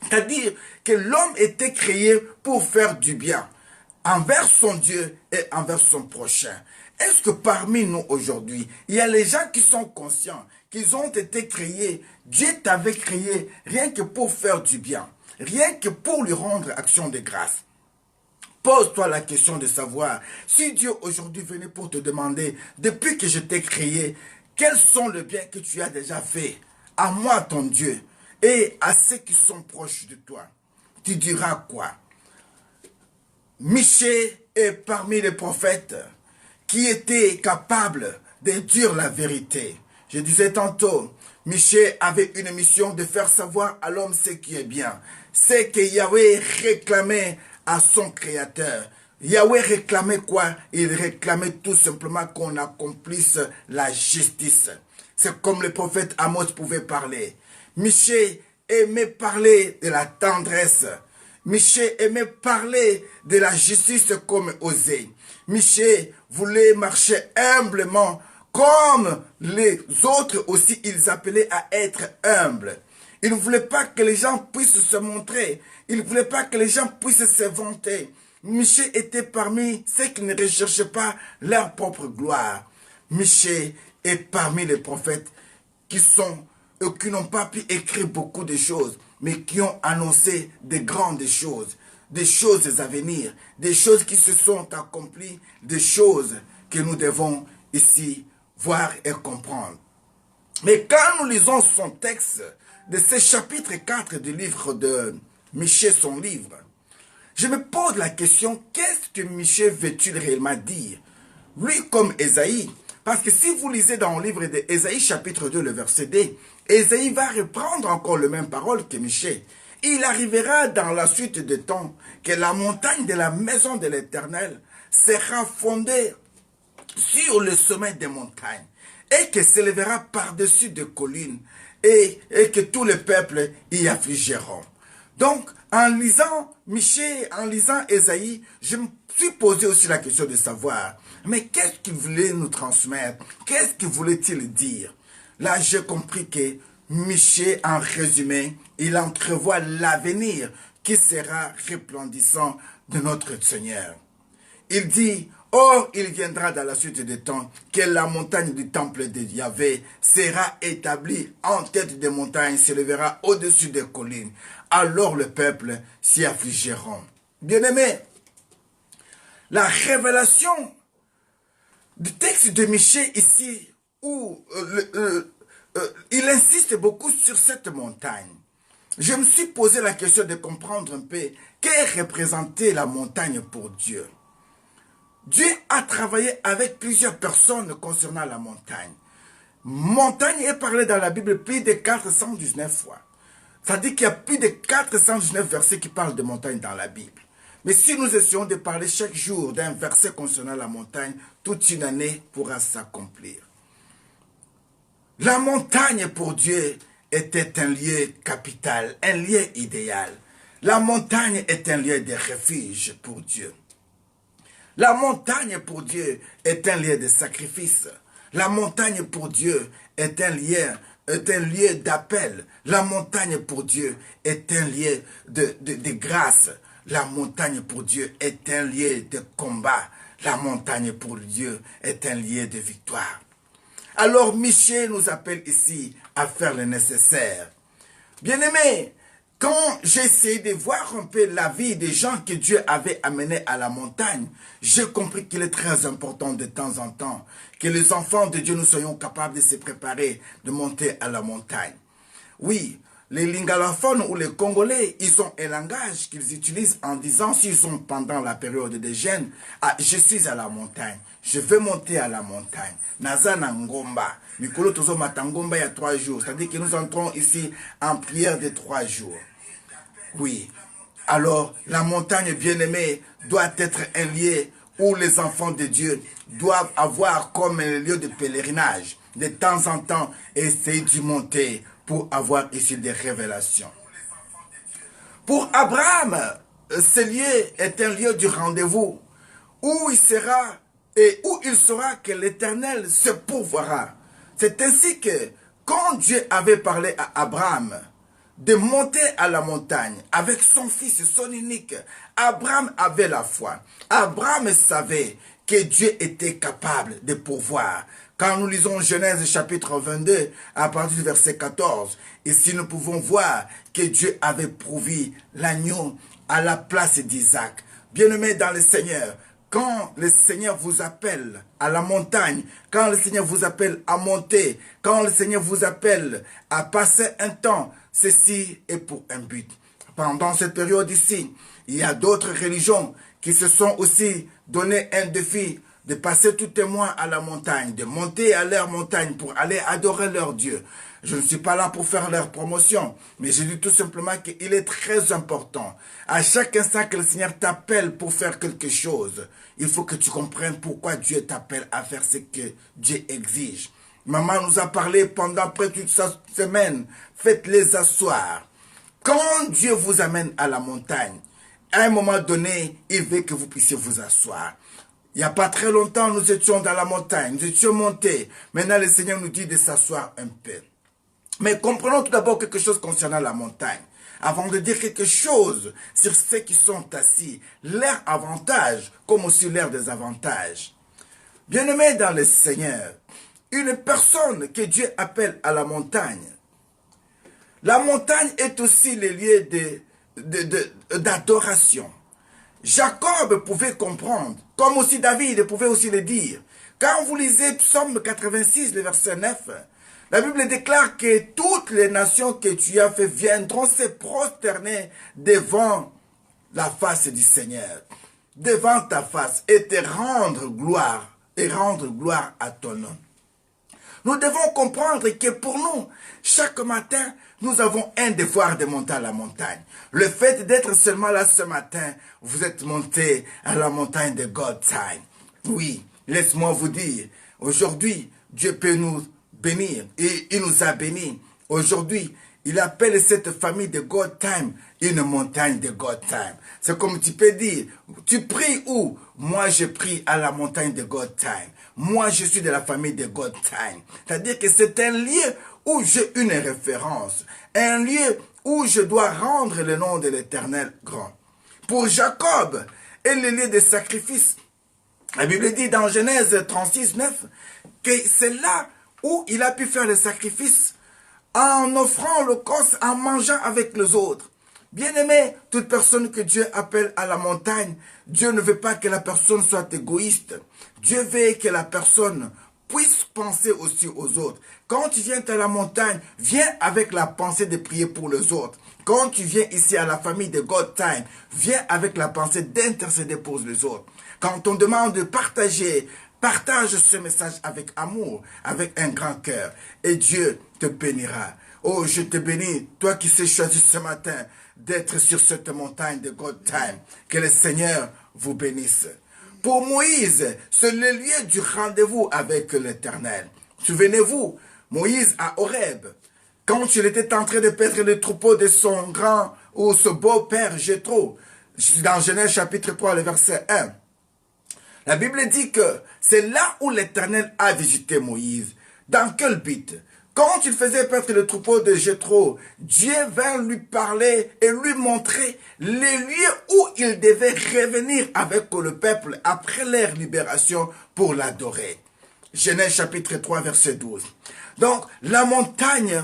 C'est-à-dire que l'homme était créé pour faire du bien. envers son Dieu et envers son prochain. Est-ce que parmi nous aujourd'hui, il y a les gens qui sont conscients qu'ils ont été créés, Dieu t'avait créé rien que pour faire du bien, rien que pour lui rendre action de grâce. Pose-toi la question de savoir si Dieu aujourd'hui venait pour te demander, depuis que je t'ai créé, quels sont les biens que tu as déjà fait à moi, ton Dieu, et à ceux qui sont proches de toi. Tu diras quoi? Michée est parmi les prophètes qui étaient capables de dire la vérité. Je disais tantôt, Michée avait une mission de faire savoir à l'homme ce qui est bien. C'est que Yahweh réclamait à son créateur. Yahweh réclamait quoi? Il réclamait tout simplement qu'on accomplisse la justice. C'est comme le prophète Amos pouvait parler. Michée aimait parler de la tendresse. Michée aimait parler de la justice comme Osée. Michée voulait marcher humblement comme les autres aussi, ils appelaient à être humbles. Il ne voulait pas que les gens puissent se montrer. Il ne voulait pas que les gens puissent se vanter. Michée était parmi ceux qui ne recherchaient pas leur propre gloire. Michée est parmi les prophètes qui n'ont pas pu écrire beaucoup de choses, mais qui ont annoncé de grandes choses, des choses à venir, des choses qui se sont accomplies, des choses que nous devons ici voir et comprendre. Mais quand nous lisons son texte de ce chapitre 4 du livre de Michée, son livre, je me pose la question, qu'est-ce que Michée veut-il réellement dire? Lui comme Ésaïe. Parce que si vous lisez dans le livre d'Ésaïe chapitre 2, le verset 2, Ésaïe va reprendre encore les mêmes paroles que Michée. Il arrivera dans la suite des temps que la montagne de la maison de l'Éternel sera fondée sur le sommet des montagnes et que s'élèvera par-dessus des collines et que tous les peuples y affligeront. Donc, en lisant Michée, en lisant Ésaïe, je me suis posé aussi la question de savoir, mais qu'est-ce qu'il voulait nous transmettre? Qu'est-ce qu'il voulait-il dire? Là, j'ai compris que Michée, en résumé, il entrevoit l'avenir qui sera resplendissant de notre Seigneur. Il dit, or il viendra dans la suite des temps que la montagne du temple de Yahvé sera établie en tête des montagnes, s'élèvera au-dessus des collines. Alors le peuple s'y affligeront. Bien-aimés, la révélation du texte de Michée ici, où il insiste beaucoup sur cette montagne. Je me suis posé la question de comprendre un peu qu'est représentée la montagne pour Dieu. Dieu a travaillé avec plusieurs personnes concernant la montagne. Montagne est parlée dans la Bible plus de 419 fois. Ça dit qu'il y a plus de 419 versets qui parlent de montagne dans la Bible. Mais si nous essayons de parler chaque jour d'un verset concernant la montagne, toute une année pourra s'accomplir. La montagne pour Dieu était un lieu capital, un lieu idéal. La montagne est un lieu de refuge pour Dieu. La montagne pour Dieu est un lieu de sacrifice. La montagne pour Dieu est un lieu d'appel. La montagne pour Dieu est un lieu de grâce. La montagne pour Dieu est un lieu de combat. La montagne pour Dieu est un lieu de victoire. Alors Michée nous appelle ici à faire le nécessaire. Bien-aimés, quand j'ai essayé de voir un peu la vie des gens que Dieu avait amenés à la montagne, j'ai compris qu'il est très important de temps en temps que les enfants de Dieu nous soyons capables de se préparer, de monter à la montagne. Oui, les lingalophones ou les Congolais, ils ont un langage qu'ils utilisent en disant, s'ils sont pendant la période de jeûne, ah, je suis à la montagne, je vais monter à la montagne. Nazana Ngomba, Mikolo Tozo Matangomba il y a 3 jours, c'est-à-dire que nous entrons ici en prière de 3 jours. Oui, alors la montagne bien-aimée doit être un lieu où les enfants de Dieu doivent avoir comme un lieu de pèlerinage. De temps en temps, essayer d'y monter pour avoir ici des révélations. Pour Abraham, ce lieu est un lieu du rendez-vous où il sera et où il saura que l'Éternel se pourvoira. C'est ainsi que quand Dieu avait parlé à Abraham de monter à la montagne avec son fils, son unique. Abraham avait la foi. Abraham savait que Dieu était capable de pourvoir. Quand nous lisons Genèse chapitre 22, à partir du verset 14, ici nous pouvons voir que Dieu avait pourvu l'agneau à la place d'Isaac. Bien-aimés dans le Seigneur, quand le Seigneur vous appelle à la montagne, quand le Seigneur vous appelle à monter, quand le Seigneur vous appelle à passer un temps, ceci est pour un but. Pendant cette période ici, il y a d'autres religions qui se sont aussi donné un défi de passer tout témoin à la montagne, de monter à leur montagne pour aller adorer leur Dieu. Je ne suis pas là pour faire leur promotion, mais je dis tout simplement qu'il est très important. À chaque instant que le Seigneur t'appelle pour faire quelque chose, il faut que tu comprennes pourquoi Dieu t'appelle à faire ce que Dieu exige. Maman nous a parlé pendant près d'une semaine. Faites-les asseoir. Quand Dieu vous amène à la montagne, à un moment donné, il veut que vous puissiez vous asseoir. Il n'y a pas très longtemps, nous étions dans la montagne, nous étions montés. Maintenant, le Seigneur nous dit de s'asseoir un peu. Mais comprenons tout d'abord quelque chose concernant la montagne. Avant de dire quelque chose sur ceux qui sont assis, leurs avantages comme aussi leurs désavantages. Bien-aimés dans le Seigneur, une personne que Dieu appelle à la montagne, la montagne est aussi le lieu d'adoration. Jacob pouvait comprendre, comme aussi David pouvait aussi le dire. Quand vous lisez Psaume 86, le verset 9, la Bible déclare que toutes les nations que tu as fait viendront se prosterner devant la face du Seigneur, devant ta face, et te rendre gloire à ton nom. Nous devons comprendre que pour nous, chaque matin, nous avons un devoir de monter à la montagne. Le fait d'être seulement là ce matin, vous êtes monté à la montagne de God Time. Oui, laisse-moi vous dire, aujourd'hui, Dieu peut nous bénir et il nous a bénis. Aujourd'hui, il appelle cette famille de God Time une montagne de God Time. C'est comme tu peux dire, tu pries où? Moi, je prie à la montagne de God Time. Moi, je suis de la famille de God Time. C'est-à-dire que c'est un lieu où j'ai une référence. Un lieu où je dois rendre le nom de l'Éternel grand. Pour Jacob, et le lieu de sacrifice. La Bible dit dans Genèse 36, 9, que c'est là où il a pu faire le sacrifice en offrant l'holocauste, en mangeant avec les autres. Bien-aimé, toute personne que Dieu appelle à la montagne, Dieu ne veut pas que la personne soit égoïste. Dieu veut que la personne puisse penser aussi aux autres. Quand tu viens à la montagne, viens avec la pensée de prier pour les autres. Quand tu viens ici à la famille de God Time, viens avec la pensée d'intercéder pour les autres. Quand on demande de partager, partage ce message avec amour, avec un grand cœur. Et Dieu te bénira. Oh, je te bénis, toi qui sais choisi ce matin d'être sur cette montagne de God Time. Que le Seigneur vous bénisse. Pour Moïse, c'est le lieu du rendez-vous avec l'Éternel. Souvenez-vous, Moïse à Horeb, quand il était en train de paître le troupeau de son grand ou ce beau-père Jéthro, dans Genèse chapitre 3, le verset 1, la Bible dit que c'est là où l'Éternel a visité Moïse. Dans quel but? Quand il faisait paître le troupeau de Jéthro, Dieu vint lui parler et lui montrer les lieux où il devait revenir avec le peuple après leur libération pour l'adorer. Genèse chapitre 3, verset 12. Donc, la montagne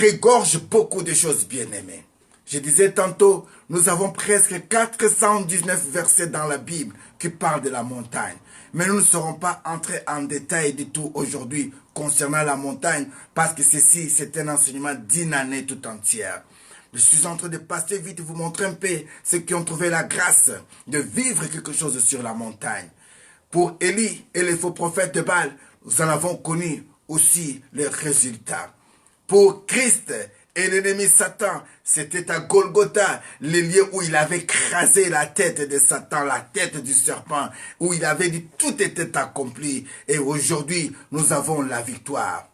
regorge beaucoup de choses bien-aimées. Je disais tantôt, nous avons presque 419 versets dans la Bible qui parlent de la montagne. Mais nous ne serons pas entrés en détail du tout aujourd'hui concernant la montagne parce que ceci, c'est un enseignement d'une année tout entière. Je suis en train de passer vite et vous montrer un peu ceux qui ont trouvé la grâce de vivre quelque chose sur la montagne. Pour Élie et les faux prophètes de Baal, nous en avons connu aussi les résultats. Pour Christ et l'ennemi Satan, c'était à Golgotha, le lieu où il avait écrasé la tête de Satan, la tête du serpent, où il avait dit tout était accompli. Et aujourd'hui, nous avons la victoire.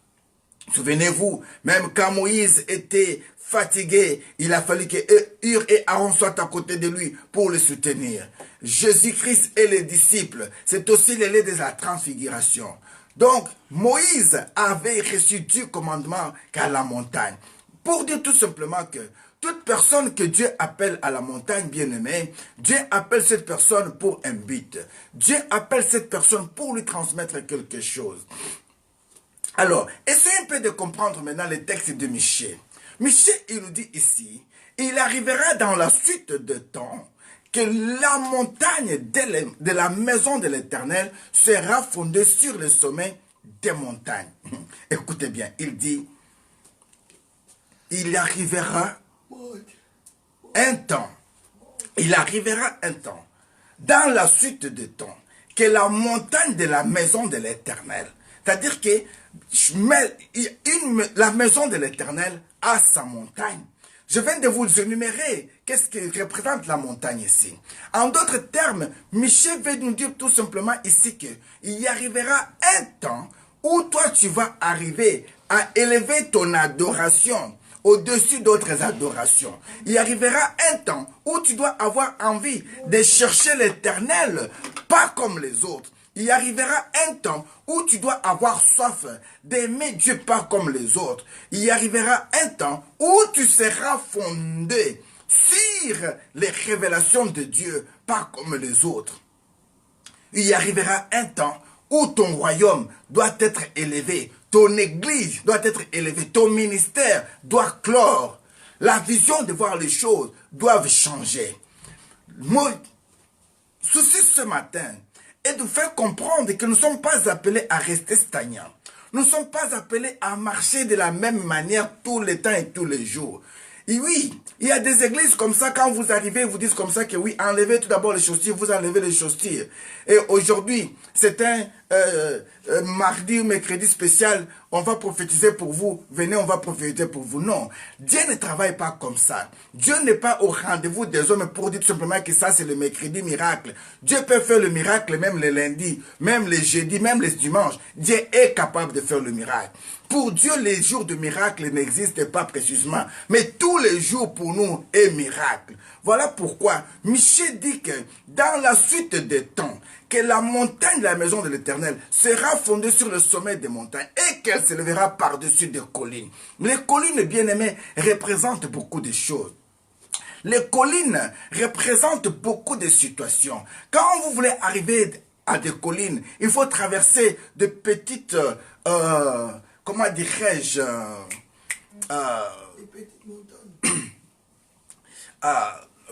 Souvenez-vous, même quand Moïse était fatigué, il a fallu que Hur et Aaron soient à côté de lui pour le soutenir. Jésus-Christ et les disciples, c'est aussi le lieu de la transfiguration. Donc, Moïse avait reçu du commandement qu'à la montagne. pour dire tout simplement que toute personne que Dieu appelle à la montagne bien-aimée, Dieu appelle cette personne pour un but. Dieu appelle cette personne pour lui transmettre quelque chose. Alors, essayez un peu de comprendre maintenant le texte de Michée. Michée, il nous dit ici, il arrivera dans la suite de temps que la montagne de la maison de l'Éternel sera fondée sur le sommet des montagnes. Écoutez bien, il dit, il arrivera un temps, dans la suite de temps, que la montagne de la maison de l'Éternel, c'est-à-dire que la maison de l'Éternel a sa montagne. Je viens de vous énumérer qu'est-ce qui représente la montagne ici. En d'autres termes, Michée veut nous dire tout simplement ici qu'il y arrivera un temps où toi tu vas arriver à élever ton adoration au-dessus d'autres adorations. Il arrivera un temps où tu dois avoir envie de chercher l'Éternel, pas comme les autres. Il arrivera un temps où tu dois avoir soif d'aimer Dieu pas comme les autres. Il arrivera un temps où tu seras fondé sur les révélations de Dieu, pas comme les autres. Il arrivera un temps où ton royaume doit être élevé, ton église doit être élevée, ton ministère doit clore. La vision de voir les choses doit changer. Mon souci ce matin est de faire comprendre que nous ne sommes pas appelés à rester stagnants. Nous ne sommes pas appelés à marcher de la même manière tout le temps et tous les jours. Et oui, il y a des églises comme ça, quand vous arrivez, vous dites comme ça que oui, enlevez tout d'abord les chaussures, vous enlevez les chaussures. Et aujourd'hui, c'est un mardi ou mercredi spécial, on va prophétiser pour vous, venez, on va prophétiser pour vous. Non, Dieu ne travaille pas comme ça. Dieu n'est pas au rendez-vous des hommes pour dire tout simplement que ça c'est le mercredi miracle. Dieu peut faire le miracle même le lundi, même les jeudis, même les dimanches. Dieu est capable de faire le miracle. Pour Dieu, les jours de miracle n'existent pas précisément, mais tous les jours pour nous est miracle. Voilà pourquoi Michée dit que dans la suite des temps, que la montagne de la maison de l'Éternel sera fondée sur le sommet des montagnes et qu'elle s'élèvera par-dessus des collines. Les collines, bien-aimées, représentent beaucoup de choses. Les collines représentent beaucoup de situations. Quand vous voulez arriver à des collines, il faut traverser de petites... comment dirais-je,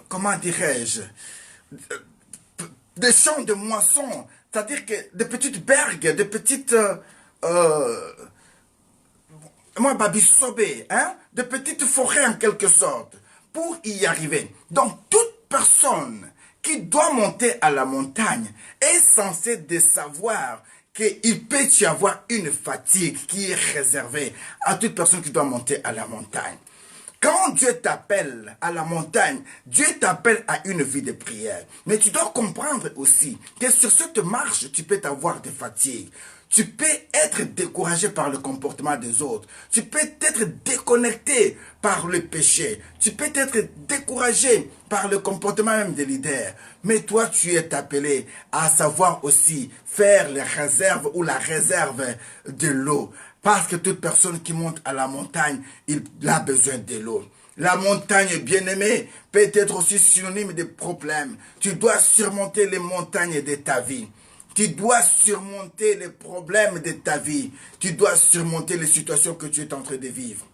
comment dirais-je, des champs de moissons, c'est-à-dire que des petites berges, des petites, de petites forêts en quelque sorte, pour y arriver. Donc toute personne qui doit monter à la montagne est censée de savoir qu'il peut y avoir une fatigue qui est réservée à toute personne qui doit monter à la montagne. Quand Dieu t'appelle à la montagne, Dieu t'appelle à une vie de prière. Mais tu dois comprendre aussi que sur cette marche, tu peux avoir des fatigues. Tu peux être découragé par le comportement des autres. Tu peux être déconnecté par le péché. Tu peux être découragé par le comportement même des leaders. Mais toi, tu es appelé à savoir aussi faire les réserves ou la réserve de l'eau. Parce que toute personne qui monte à la montagne, il a besoin de l'eau. La montagne, bien-aimée, peut être aussi synonyme de problèmes. Tu dois surmonter les montagnes de ta vie. Tu dois surmonter les problèmes de ta vie. Tu dois surmonter les situations que tu es en train de vivre.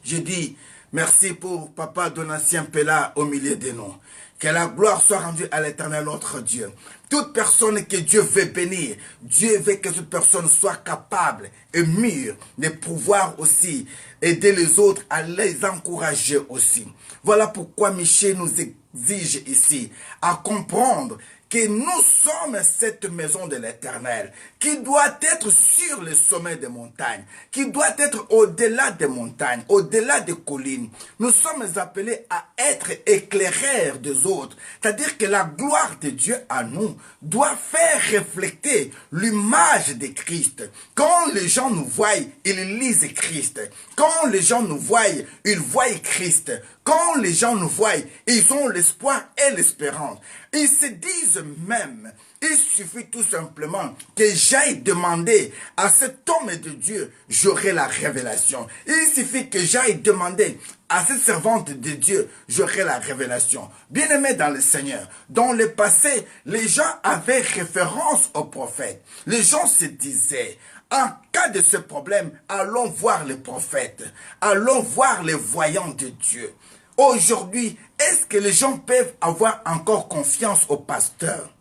Je dis merci pour Papa Donatien Pella au milieu de nous. Que la gloire soit rendue à l'Éternel notre Dieu. Toute personne que Dieu veut bénir, Dieu veut que toute personne soit capable et mûre de pouvoir aussi aider les autres à les encourager aussi. Voilà pourquoi Michée nous exige ici à comprendre que nous sommes cette maison de l'Éternel, qui doit être sur le sommet des montagnes, qui doit être au-delà des montagnes, au-delà des collines. Nous sommes appelés à être éclaireurs des autres. C'est-à-dire que la gloire de Dieu à nous doit faire refléter l'image de Christ. Quand les gens nous voient, ils lisent Christ. Quand les gens nous voient, ils voient Christ. Quand les gens nous voient, ils ont l'espoir et l'espérance. Ils se disent même Il suffit tout simplement que j'aille demander à cet homme de Dieu, j'aurai la révélation. Il suffit que j'aille demander à cette servante de Dieu, j'aurai la révélation. Bien-aimés dans le Seigneur, dans le passé, les gens avaient référence au prophète. Les gens se disaient, en cas de ce problème, allons voir les prophètes, allons voir les voyants de Dieu. Aujourd'hui, est-ce que les gens peuvent avoir encore confiance au pasteur?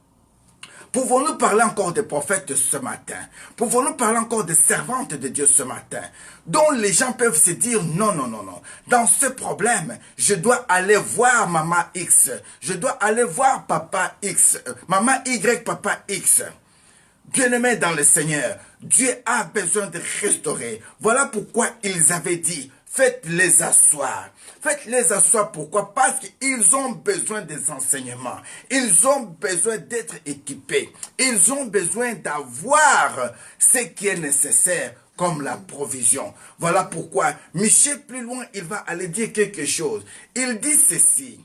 Pouvons-nous parler encore des prophètes ce matin? Pouvons-nous parler encore des servantes de Dieu ce matin? Dont les gens peuvent se dire, non, non, non, non. Dans ce problème, je dois aller voir maman X. Je dois aller voir papa X. Maman Y, papa X. Bien-aimés dans le Seigneur, Dieu a besoin de restaurer. Voilà pourquoi ils avaient dit, faites-les asseoir. Faites-les asseoir, pourquoi? Parce qu'ils ont besoin des enseignements. Ils ont besoin d'être équipés. Ils ont besoin d'avoir ce qui est nécessaire comme la provision. Voilà pourquoi Michel, plus loin, il va aller dire quelque chose. Il dit ceci.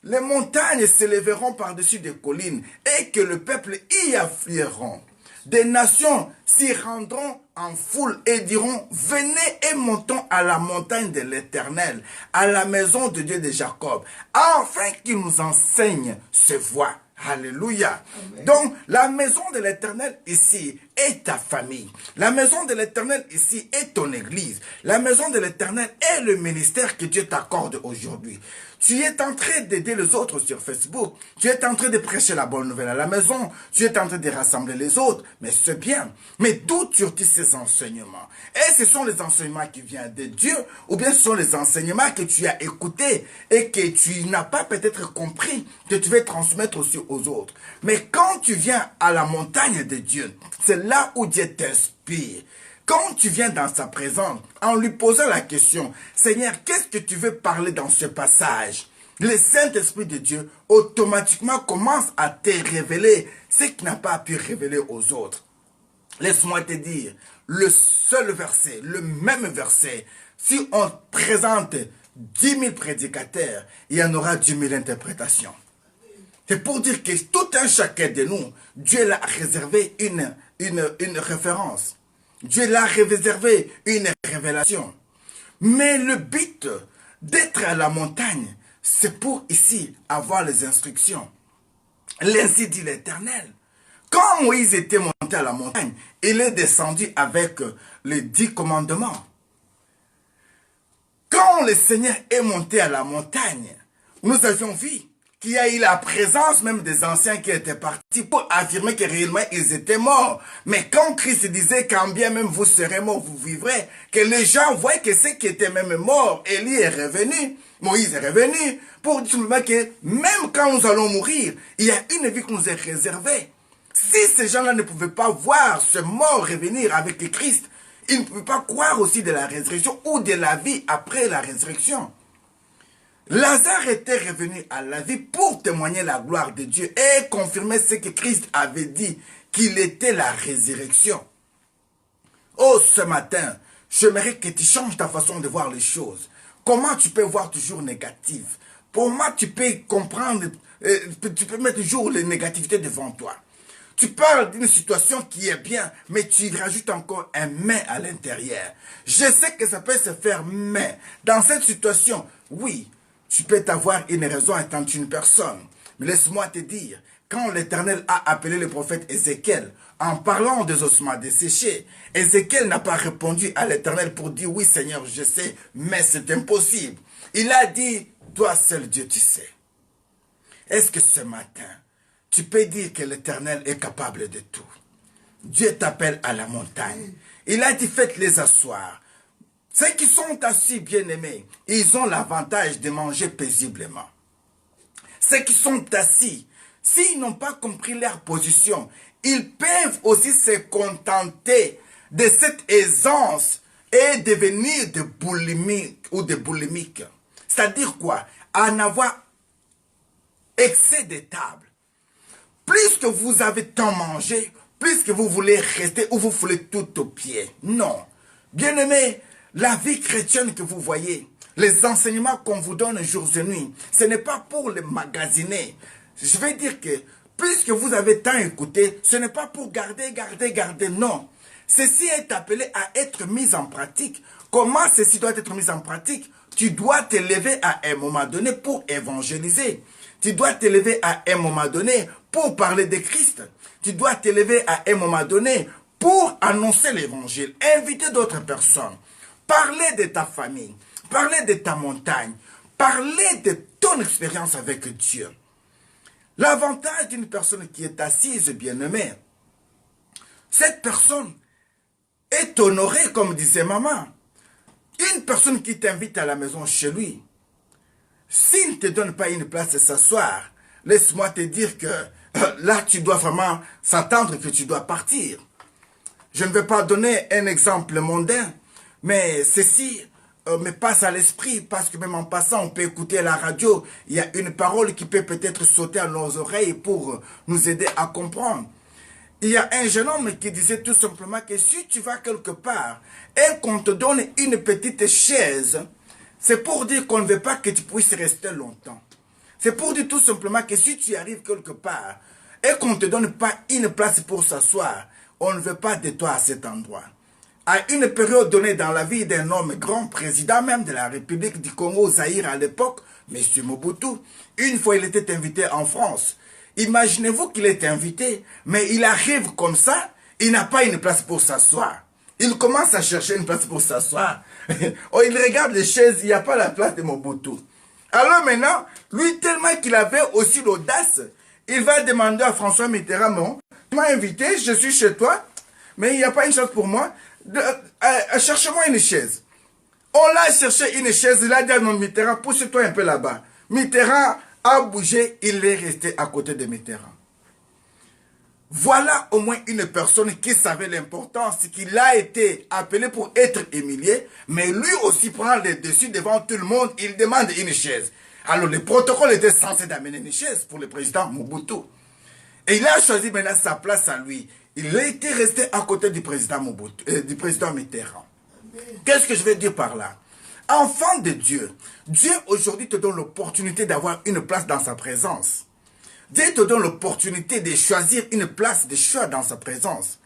Les montagnes s'élèveront par-dessus des collines et que le peuple y afflueront. Des nations s'y rendront en foule et diront, venez et montons à la montagne de l'Éternel, à la maison de Dieu de Jacob, afin qu'il nous enseigne ses voies. Alléluia. Amen. Donc, la maison de l'Éternel ici est ta famille. La maison de l'Éternel ici est ton église. La maison de l'Éternel est le ministère que Dieu t'accorde aujourd'hui. Tu es en train d'aider les autres sur Facebook. Tu es en train de prêcher la bonne nouvelle à la maison. Tu es en train de rassembler les autres. Mais c'est bien. Mais d'où tu retires ces enseignements? Et ce sont les enseignements qui viennent de Dieu, ou bien ce sont les enseignements que tu as écoutés et que tu n'as pas peut-être compris, que tu veux transmettre aussi aux autres. Mais quand tu viens à la montagne de Dieu, c'est là où Dieu t'inspire. Quand tu viens dans sa présence, en lui posant la question, Seigneur, qu'est-ce que tu veux parler dans ce passage? Le Saint-Esprit de Dieu automatiquement commence à te révéler ce qu'il n'a pas pu révéler aux autres. Laisse-moi te dire, le seul verset, le même verset, si on présente 10 000 prédicateurs, il y en aura 10 000 interprétations. C'est pour dire que tout un chacun de nous, Dieu l'a réservé une référence. Dieu l'a réservé une révélation. Mais le but d'être à la montagne, c'est pour ici avoir les instructions. L'ainsi dit l'Éternel. Quand Moïse était monté à la montagne, il est descendu avec les 10 commandements. Quand le Seigneur est monté à la montagne, nous avions vu qu'il y a eu la présence même des anciens qui étaient partis pour affirmer que réellement ils étaient morts. Mais quand Christ disait quand bien même vous serez morts, vous vivrez, que les gens voient que ceux qui étaient même morts, Élie est revenu, Moïse est revenu, pour dire que même quand nous allons mourir, il y a une vie qui nous est réservée. Si ces gens-là ne pouvaient pas voir ce mort revenir avec Christ, ils ne pouvaient pas croire aussi de la résurrection ou de la vie après la résurrection. Lazare était revenu à la vie pour témoigner la gloire de Dieu et confirmer ce que Christ avait dit, qu'il était la résurrection. Oh, ce matin, j'aimerais que tu changes ta façon de voir les choses. Comment tu peux voir toujours négatif? Pour moi, tu peux comprendre, tu peux mettre toujours les négativités devant toi. Tu parles d'une situation qui est bien, mais tu rajoutes encore un mais à l'intérieur. Je sais que ça peut se faire, mais dans cette situation, oui, tu peux avoir une raison étant une personne. Mais laisse-moi te dire, quand l'Éternel a appelé le prophète Ézéchiel, en parlant des ossements desséchés, Ézéchiel n'a pas répondu à l'Éternel pour dire, oui Seigneur, je sais, mais c'est impossible. Il a dit, toi seul Dieu, tu sais. Est-ce que ce matin, tu peux dire que l'Éternel est capable de tout? Dieu t'appelle à la montagne. Il a dit, faites-les asseoir. Ceux qui sont assis, bien-aimés, ils ont l'avantage de manger paisiblement. Ceux qui sont assis, s'ils n'ont pas compris leur position, ils peuvent aussi se contenter de cette aisance et devenir des boulimiques ou des boulimiques. C'est-à-dire quoi? En avoir excès de table. Plus que vous avez tant mangé, plus que vous voulez rester ou vous voulez tout au pied. Non. Bien-aimés, la vie chrétienne que vous voyez, les enseignements qu'on vous donne jour et nuit, ce n'est pas pour les magasiner. Je vais dire que Puisque vous avez tant écouté, ce n'est pas pour garder, non. Ceci est appelé à être mis en pratique. Comment ceci doit être mis en pratique? Tu dois t'élever à un moment donné pour évangéliser. Tu dois t'élever à un moment donné pour parler de Christ. Tu dois t'élever à un moment donné pour annoncer l'évangile, inviter d'autres personnes, parler de ta famille, parler de ta montagne, parler de ton expérience avec Dieu. L'avantage d'une personne qui est assise, bien-aimée, cette personne est honorée, comme disait maman. Une personne qui t'invite à la maison chez lui, s'il ne te donne pas une place de s'asseoir, laisse-moi te dire que là, tu dois vraiment s'attendre que tu dois partir. Je ne vais pas donner un exemple mondain, mais ceci me passe à l'esprit parce que même en passant, on peut écouter la radio. Il y a une parole qui peut peut-être sauter à nos oreilles pour nous aider à comprendre. Il y a un jeune homme qui disait tout simplement que si tu vas quelque part et qu'on te donne une petite chaise, c'est pour dire qu'on ne veut pas que tu puisses rester longtemps. C'est pour dire tout simplement que si tu arrives quelque part et qu'on ne te donne pas une place pour s'asseoir, on ne veut pas de toi à cet endroit. À une période donnée dans la vie d'un homme grand président même de la République du Congo, Zaïre à l'époque, M. Mobutu, une fois il était invité en France. Imaginez-vous qu'il est invité, mais il arrive comme ça, il n'a pas une place pour s'asseoir. Il commence à chercher une place pour s'asseoir. Oh, il regarde les chaises, il n'y a pas la place de Mobutu. Alors maintenant, lui tellement qu'il avait aussi l'audace, il va demander à François Mitterrand, non, tu m'as invité, je suis chez toi, mais il n'y a pas une chaise pour moi. Cherche-moi une chaise. On l'a cherché une chaise, il a dit à mon Mitterrand, pousse-toi un peu là-bas. Mitterrand a bougé, il est resté à côté de Mitterrand. Voilà au moins une personne qui savait l'importance, qu'il a été appelé pour être humilié, mais lui aussi prend le dessus devant tout le monde, il demande une chaise. Alors le protocole était censé d'amener une chaise pour le président Mobutu. Et il a choisi maintenant sa place à lui. Il a été resté à côté du président Mobutu, du président Mitterrand. Qu'est-ce que je vais dire par là? Enfant de Dieu, Dieu aujourd'hui te donne l'opportunité d'avoir une place dans sa présence. Dieu te donne l'opportunité de choisir une place de choix dans sa présence.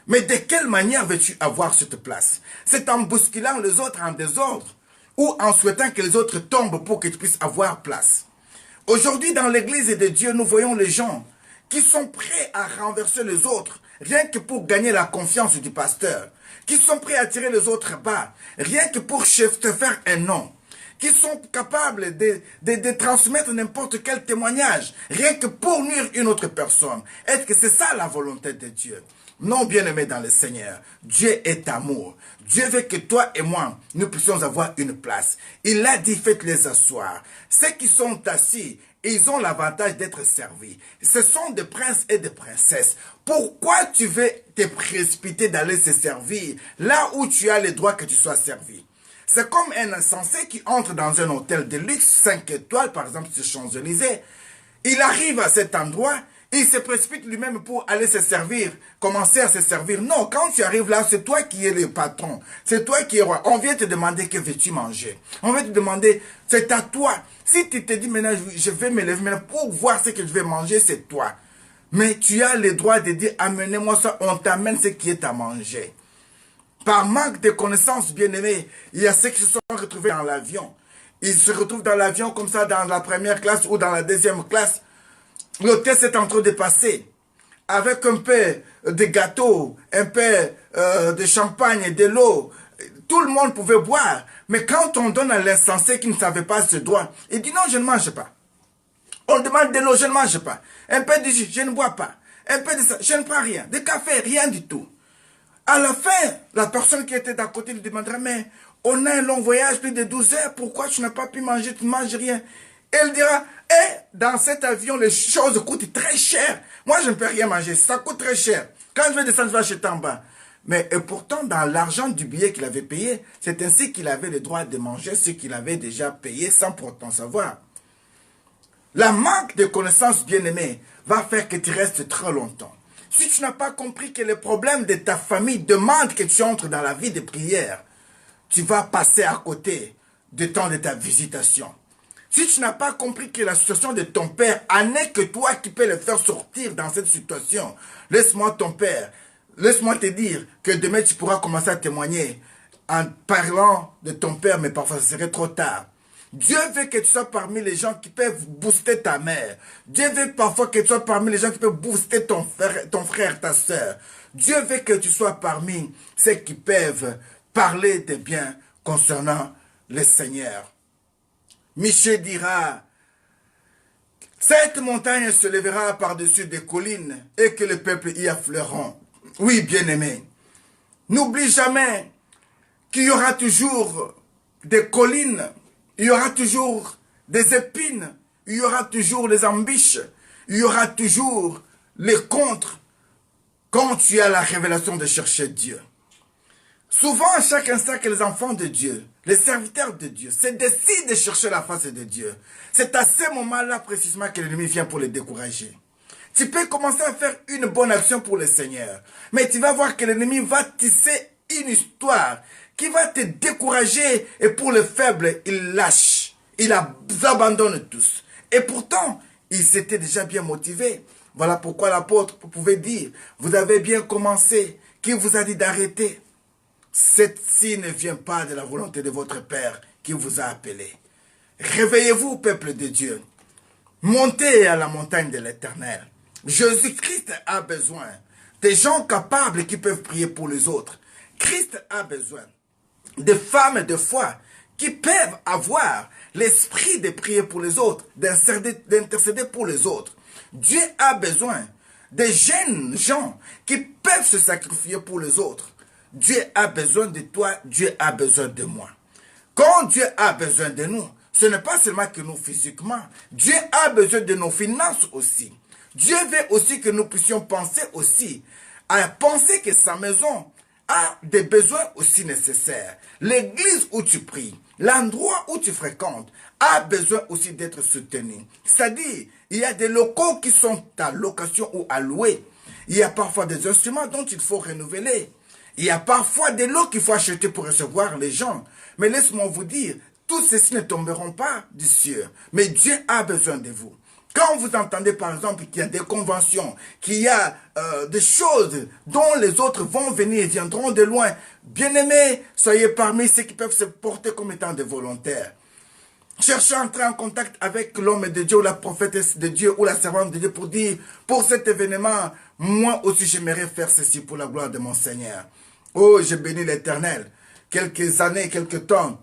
Mais de quelle manière veux-tu avoir cette place? C'est en bousculant les autres en désordre ou en souhaitant que les autres tombent pour que tu puisses avoir place. Aujourd'hui, dans l'église de Dieu, nous voyons les gens qui sont prêts à renverser les autres, rien que pour gagner la confiance du pasteur, qui sont prêts à tirer les autres bas, rien que pour te faire un nom, qui sont capables de transmettre n'importe quel témoignage, rien que pour nuire une autre personne. Est-ce que c'est ça la volonté de Dieu? Non, bien-aimé dans le Seigneur, Dieu est amour. Dieu veut que toi et moi, nous puissions avoir une place. Il a dit, faites-les asseoir. Ceux qui sont assis, ils ont l'avantage d'être servis. Ce sont des princes et des princesses. Pourquoi tu veux te précipiter d'aller se servir là où tu as le droit que tu sois servi? C'est comme un insensé qui entre dans un hôtel de luxe, 5 étoiles, par exemple sur Champs-Élysées. Il arrive à cet endroit, il se précipite lui-même pour aller se servir, commencer à se servir. Non, quand tu arrives là, c'est toi qui es le patron. C'est toi qui es roi. On vient te demander que veux-tu manger. On vient te demander, c'est à toi. Si tu te dis maintenant, je vais me lever maintenant pour voir ce que je vais manger, c'est toi. Mais tu as le droit de dire, amenez-moi ça, on t'amène ce qui est à manger. Par manque de connaissances, bien-aimés, il y a ceux qui se sont retrouvés dans l'avion. Ils se retrouvent dans l'avion comme ça, dans la première classe ou dans la deuxième classe. L'hôtesse est en train de passer avec un peu de gâteau, un peu de champagne, de l'eau. Tout le monde pouvait boire. Mais quand on donne à l'insensé qui ne savait pas ce droit, il dit non, je ne mange pas. On demande de l'eau, je ne mange pas. Un peu de jus, je ne bois pas. Un peu de ça, je ne prends rien. De café, rien du tout. À la fin, la personne qui était d'à côté lui demandera, mais on a un long voyage, plus de 12 heures, pourquoi tu n'as pas pu manger, tu ne manges rien? Elle dira, dans cet avion, les choses coûtent très cher. Moi, je ne peux rien manger, ça coûte très cher. Quand je vais descendre, je vais acheter en bas. Mais et pourtant, dans l'argent du billet qu'il avait payé, c'est ainsi qu'il avait le droit de manger ce qu'il avait déjà payé sans pourtant savoir. La manque de connaissances, bien-aimées, va faire que tu restes très longtemps. Si tu n'as pas compris que les problèmes de ta famille demandent que tu entres dans la vie de prière, tu vas passer à côté du temps de ta visitation. Si tu n'as pas compris que la situation de ton père n'est que toi qui peux le faire sortir dans cette situation, laisse-moi ton père, laisse-moi te dire que demain tu pourras commencer à témoigner en parlant de ton père, mais parfois ce serait trop tard. Dieu veut que tu sois parmi les gens qui peuvent booster ta mère. Dieu veut parfois que tu sois parmi les gens qui peuvent booster ton frère, ta soeur. Dieu veut que tu sois parmi ceux qui peuvent parler de bien concernant le Seigneur. Michée dira, cette montagne se lèvera par-dessus des collines et que le peuple y affleuront. Oui, bien-aimé, n'oublie jamais qu'il y aura toujours des collines, il y aura toujours des épines, il y aura toujours des embûches, il y aura toujours les contres quand tu as la révélation de chercher Dieu. Souvent, à chaque instant que les enfants de Dieu, les serviteurs de Dieu, se décident de chercher la face de Dieu, c'est à ce moment-là précisément que l'ennemi vient pour les décourager. Tu peux commencer à faire une bonne action pour le Seigneur, mais tu vas voir que l'ennemi va tisser une histoire qui va te décourager et pour les faibles, il lâche, il abandonne tous. Et pourtant, ils étaient déjà bien motivés. Voilà pourquoi l'apôtre pouvait dire, vous avez bien commencé, qui vous a dit d'arrêter? Ceci ne vient pas de la volonté de votre Père qui vous a appelé. Réveillez-vous, peuple de Dieu. Montez à la montagne de l'Éternel. Jésus-Christ a besoin des gens capables qui peuvent prier pour les autres. Christ a besoin de femmes de foi qui peuvent avoir l'esprit de prier pour les autres, d'intercéder pour les autres. Dieu a besoin de jeunes gens qui peuvent se sacrifier pour les autres. Dieu a besoin de toi, Dieu a besoin de moi. Quand Dieu a besoin de nous, ce n'est pas seulement que nous physiquement. Dieu a besoin de nos finances aussi. Dieu veut aussi que nous puissions penser aussi à penser que sa maison a des besoins aussi nécessaires. L'église où tu pries, l'endroit où tu fréquentes, a besoin aussi d'être soutenu. C'est-à-dire, il y a des locaux qui sont à location ou à louer. Il y a parfois des instruments dont il faut renouveler. Il y a parfois des lots qu'il faut acheter pour recevoir les gens. Mais laisse-moi vous dire, tous ceci ne tomberont pas du ciel. Mais Dieu a besoin de vous. Quand vous entendez par exemple qu'il y a des conventions, qu'il y a des choses dont les autres vont venir et viendront de loin, bien-aimés, soyez parmi ceux qui peuvent se porter comme étant des volontaires. Cherchez à entrer en contact avec l'homme de Dieu ou la prophétesse de Dieu ou la servante de Dieu pour dire, pour cet événement, moi aussi j'aimerais faire ceci pour la gloire de mon Seigneur. Oh, je bénis l'Éternel. Quelques années, quelques temps,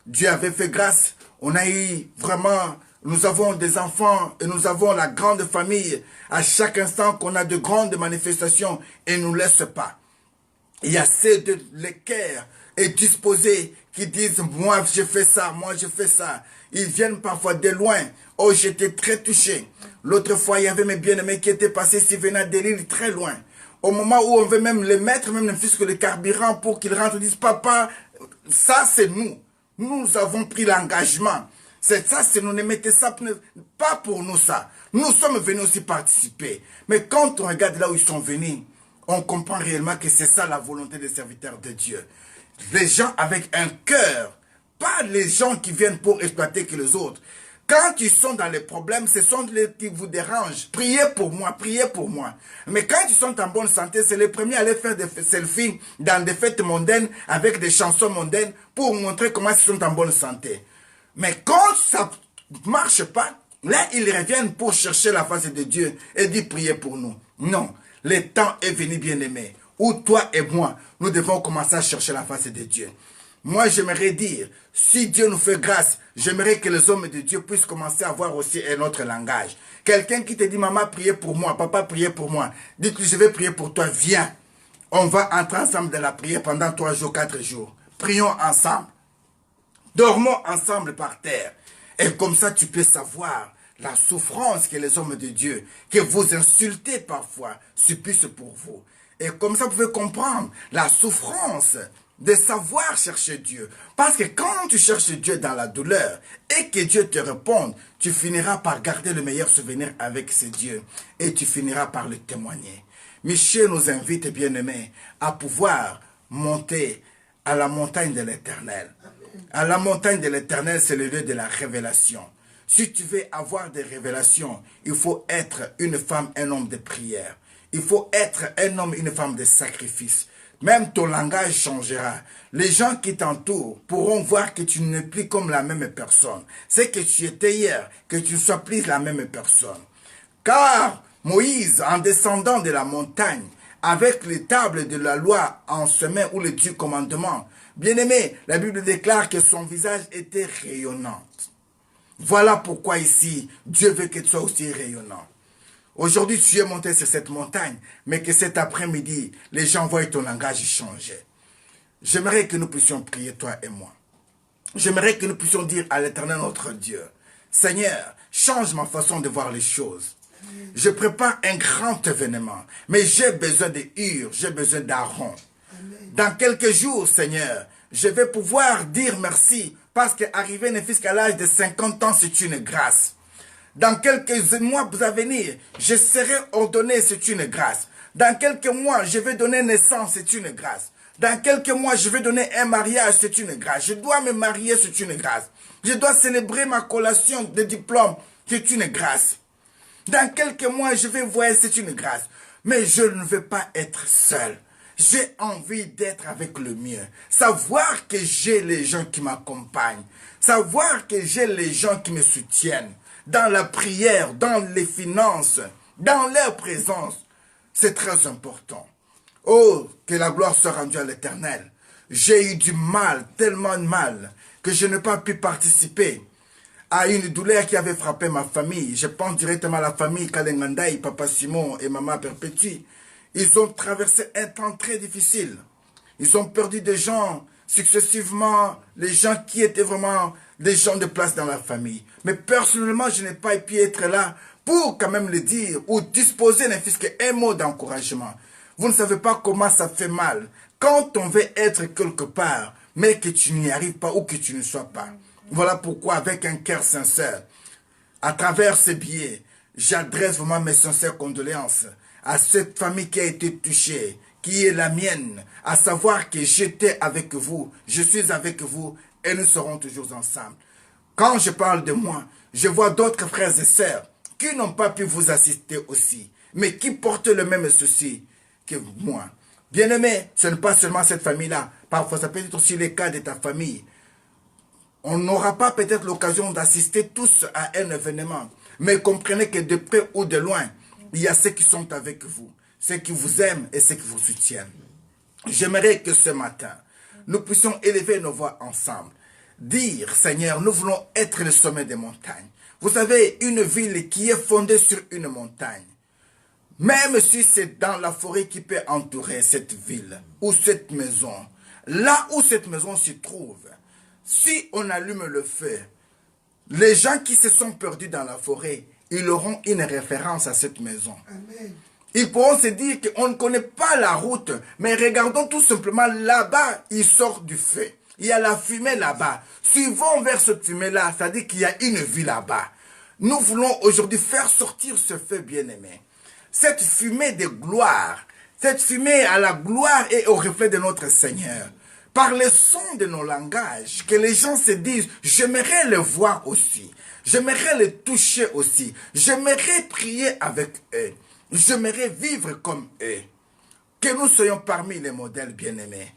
Dieu avait fait grâce. On a eu vraiment, nous avons des enfants et nous avons la grande famille. À chaque instant qu'on a de grandes manifestations et ne nous laisse pas. Il y a ceux de l'équerre et disposés qui disent, moi je fais ça, moi je fais ça. Ils viennent parfois de loin. Oh, j'étais très touché. L'autre fois, il y avait mes bien-aimés qui étaient passés, s'ils venaient de l'île très loin. Au moment où on veut même les mettre, même ne fût-ce que le carburant pour qu'ils rentrent, ils disent, papa, ça c'est nous. Nous avons pris l'engagement. C'est ça, c'est nous, ne mettez ça pas pour nous ça. Nous sommes venus aussi participer. Mais quand on regarde là où ils sont venus, on comprend réellement que c'est ça la volonté des serviteurs de Dieu. Les gens avec un cœur, pas les gens qui viennent pour exploiter que les autres. Quand ils sont dans les problèmes, ce sont les qui vous dérangent. Priez pour moi, priez pour moi. Mais quand ils sont en bonne santé, c'est les premiers à aller faire des selfies dans des fêtes mondaines avec des chansons mondaines pour montrer comment ils sont en bonne santé. Mais quand ça ne marche pas, là ils reviennent pour chercher la face de Dieu et dire priez pour nous. Non, le temps est venu, bien-aimé, où toi et moi, nous devons commencer à chercher la face de Dieu. Moi, j'aimerais dire, si Dieu nous fait grâce, j'aimerais que les hommes de Dieu puissent commencer à avoir aussi un autre langage. Quelqu'un qui te dit, maman, priez pour moi, papa, priez pour moi. Dites-lui, je vais prier pour toi, viens. On va entrer ensemble dans la prière pendant 3 jours, 4 jours. Prions ensemble. Dormons ensemble par terre. Et comme ça, tu peux savoir la souffrance que les hommes de Dieu, que vous insultez parfois, subissent pour vous. Et comme ça, vous pouvez comprendre la souffrance de savoir chercher Dieu. Parce que quand tu cherches Dieu dans la douleur et que Dieu te réponde, tu finiras par garder le meilleur souvenir avec ce Dieu et tu finiras par le témoigner. Michel nous invite, bien-aimés, à pouvoir monter à la montagne de l'Éternel. À la montagne de l'Éternel, c'est le lieu de la révélation. Si tu veux avoir des révélations, il faut être une femme, un homme de prière. Il faut être un homme, une femme de sacrifice. Même ton langage changera. Les gens qui t'entourent pourront voir que tu n'es plus comme la même personne. C'est que tu étais hier, que tu ne sois plus la même personne. Car Moïse, en descendant de la montagne, avec les tables de la loi en ses mains ou les 10 commandements, bien aimé, la Bible déclare que son visage était rayonnant. Voilà pourquoi ici, Dieu veut que tu sois aussi rayonnant. Aujourd'hui, tu es monté sur cette montagne, mais que cet après-midi, les gens voient ton langage changer. J'aimerais que nous puissions prier, toi et moi. J'aimerais que nous puissions dire à l'Éternel notre Dieu, Seigneur, change ma façon de voir les choses. Je prépare un grand événement, mais j'ai besoin de Hur, j'ai besoin d'Aaron. Dans quelques jours, Seigneur, je vais pouvoir dire merci, parce qu'arriver ne fût qu'à l'âge de 50 ans, c'est une grâce. Dans quelques mois à venir, je serai ordonné, c'est une grâce. Dans quelques mois, je vais donner naissance, c'est une grâce. Dans quelques mois, je vais donner un mariage, c'est une grâce. Je dois me marier, c'est une grâce. Je dois célébrer ma collation de diplôme, c'est une grâce. Dans quelques mois, je vais voyager, c'est une grâce. Mais je ne veux pas être seul. J'ai envie d'être avec le mien. Savoir que j'ai les gens qui m'accompagnent. Savoir que j'ai les gens qui me soutiennent. Dans la prière, dans les finances, dans leur présence. C'est très important. Oh, que la gloire soit rendue à l'Éternel. J'ai eu du mal, tellement de mal, que je n'ai pas pu participer à une douleur qui avait frappé ma famille. Je pense directement à la famille Kalengandaï, Papa Simon et Maman Perpétue. Ils ont traversé un temps très difficile. Ils ont perdu des gens successivement, les gens qui étaient vraiment des gens de place dans la famille. Mais personnellement, je n'ai pas pu être là pour quand même le dire ou disposer d'un fils qu'un mot d'encouragement. Vous ne savez pas comment ça fait mal quand on veut être quelque part, mais que tu n'y arrives pas ou que tu ne sois pas. Voilà pourquoi, avec un cœur sincère, à travers ces billets, j'adresse vraiment mes sincères condoléances à cette famille qui a été touchée, qui est la mienne, à savoir que j'étais avec vous, je suis avec vous et nous serons toujours ensemble. Quand je parle de moi, je vois d'autres frères et sœurs qui n'ont pas pu vous assister aussi, mais qui portent le même souci que moi. Bien-aimé, ce n'est pas seulement cette famille-là. Parfois, ça peut être aussi le cas de ta famille. On n'aura pas peut-être l'occasion d'assister tous à un événement. Mais comprenez que de près ou de loin, il y a ceux qui sont avec vous, ceux qui vous aiment et ceux qui vous soutiennent. J'aimerais que ce matin, nous puissions élever nos voix ensemble. Dire, Seigneur, nous voulons être le sommet des montagnes. Vous savez, une ville qui est fondée sur une montagne, même si c'est dans la forêt qui peut entourer cette ville ou cette maison, là où cette maison se trouve, si on allume le feu, les gens qui se sont perdus dans la forêt, ils auront une référence à cette maison. Amen. Ils pourront se dire qu'on ne connaît pas la route, mais regardons tout simplement là-bas, il sort du feu. Il y a la fumée là-bas. Suivons vers cette fumée-là, c'est-à-dire qu'il y a une vie là-bas. Nous voulons aujourd'hui faire sortir ce feu bien-aimé. Cette fumée de gloire, cette fumée à la gloire et au reflet de notre Seigneur. Par le son de nos langages, que les gens se disent, j'aimerais le voir aussi. J'aimerais le toucher aussi. J'aimerais prier avec eux. J'aimerais vivre comme eux. Que nous soyons parmi les modèles bien-aimés.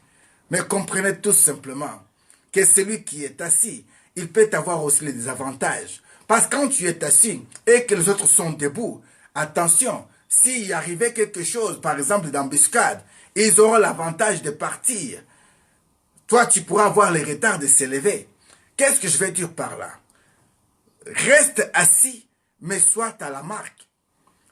Mais comprenez tout simplement que celui qui est assis, il peut avoir aussi des avantages. Parce que quand tu es assis et que les autres sont debout, attention, s'il arrivait quelque chose, par exemple d'embuscade, ils auront l'avantage de partir. Toi, tu pourras avoir le retard de s'élever. Qu'est-ce que je vais dire par là? Reste assis, mais sois à la marque.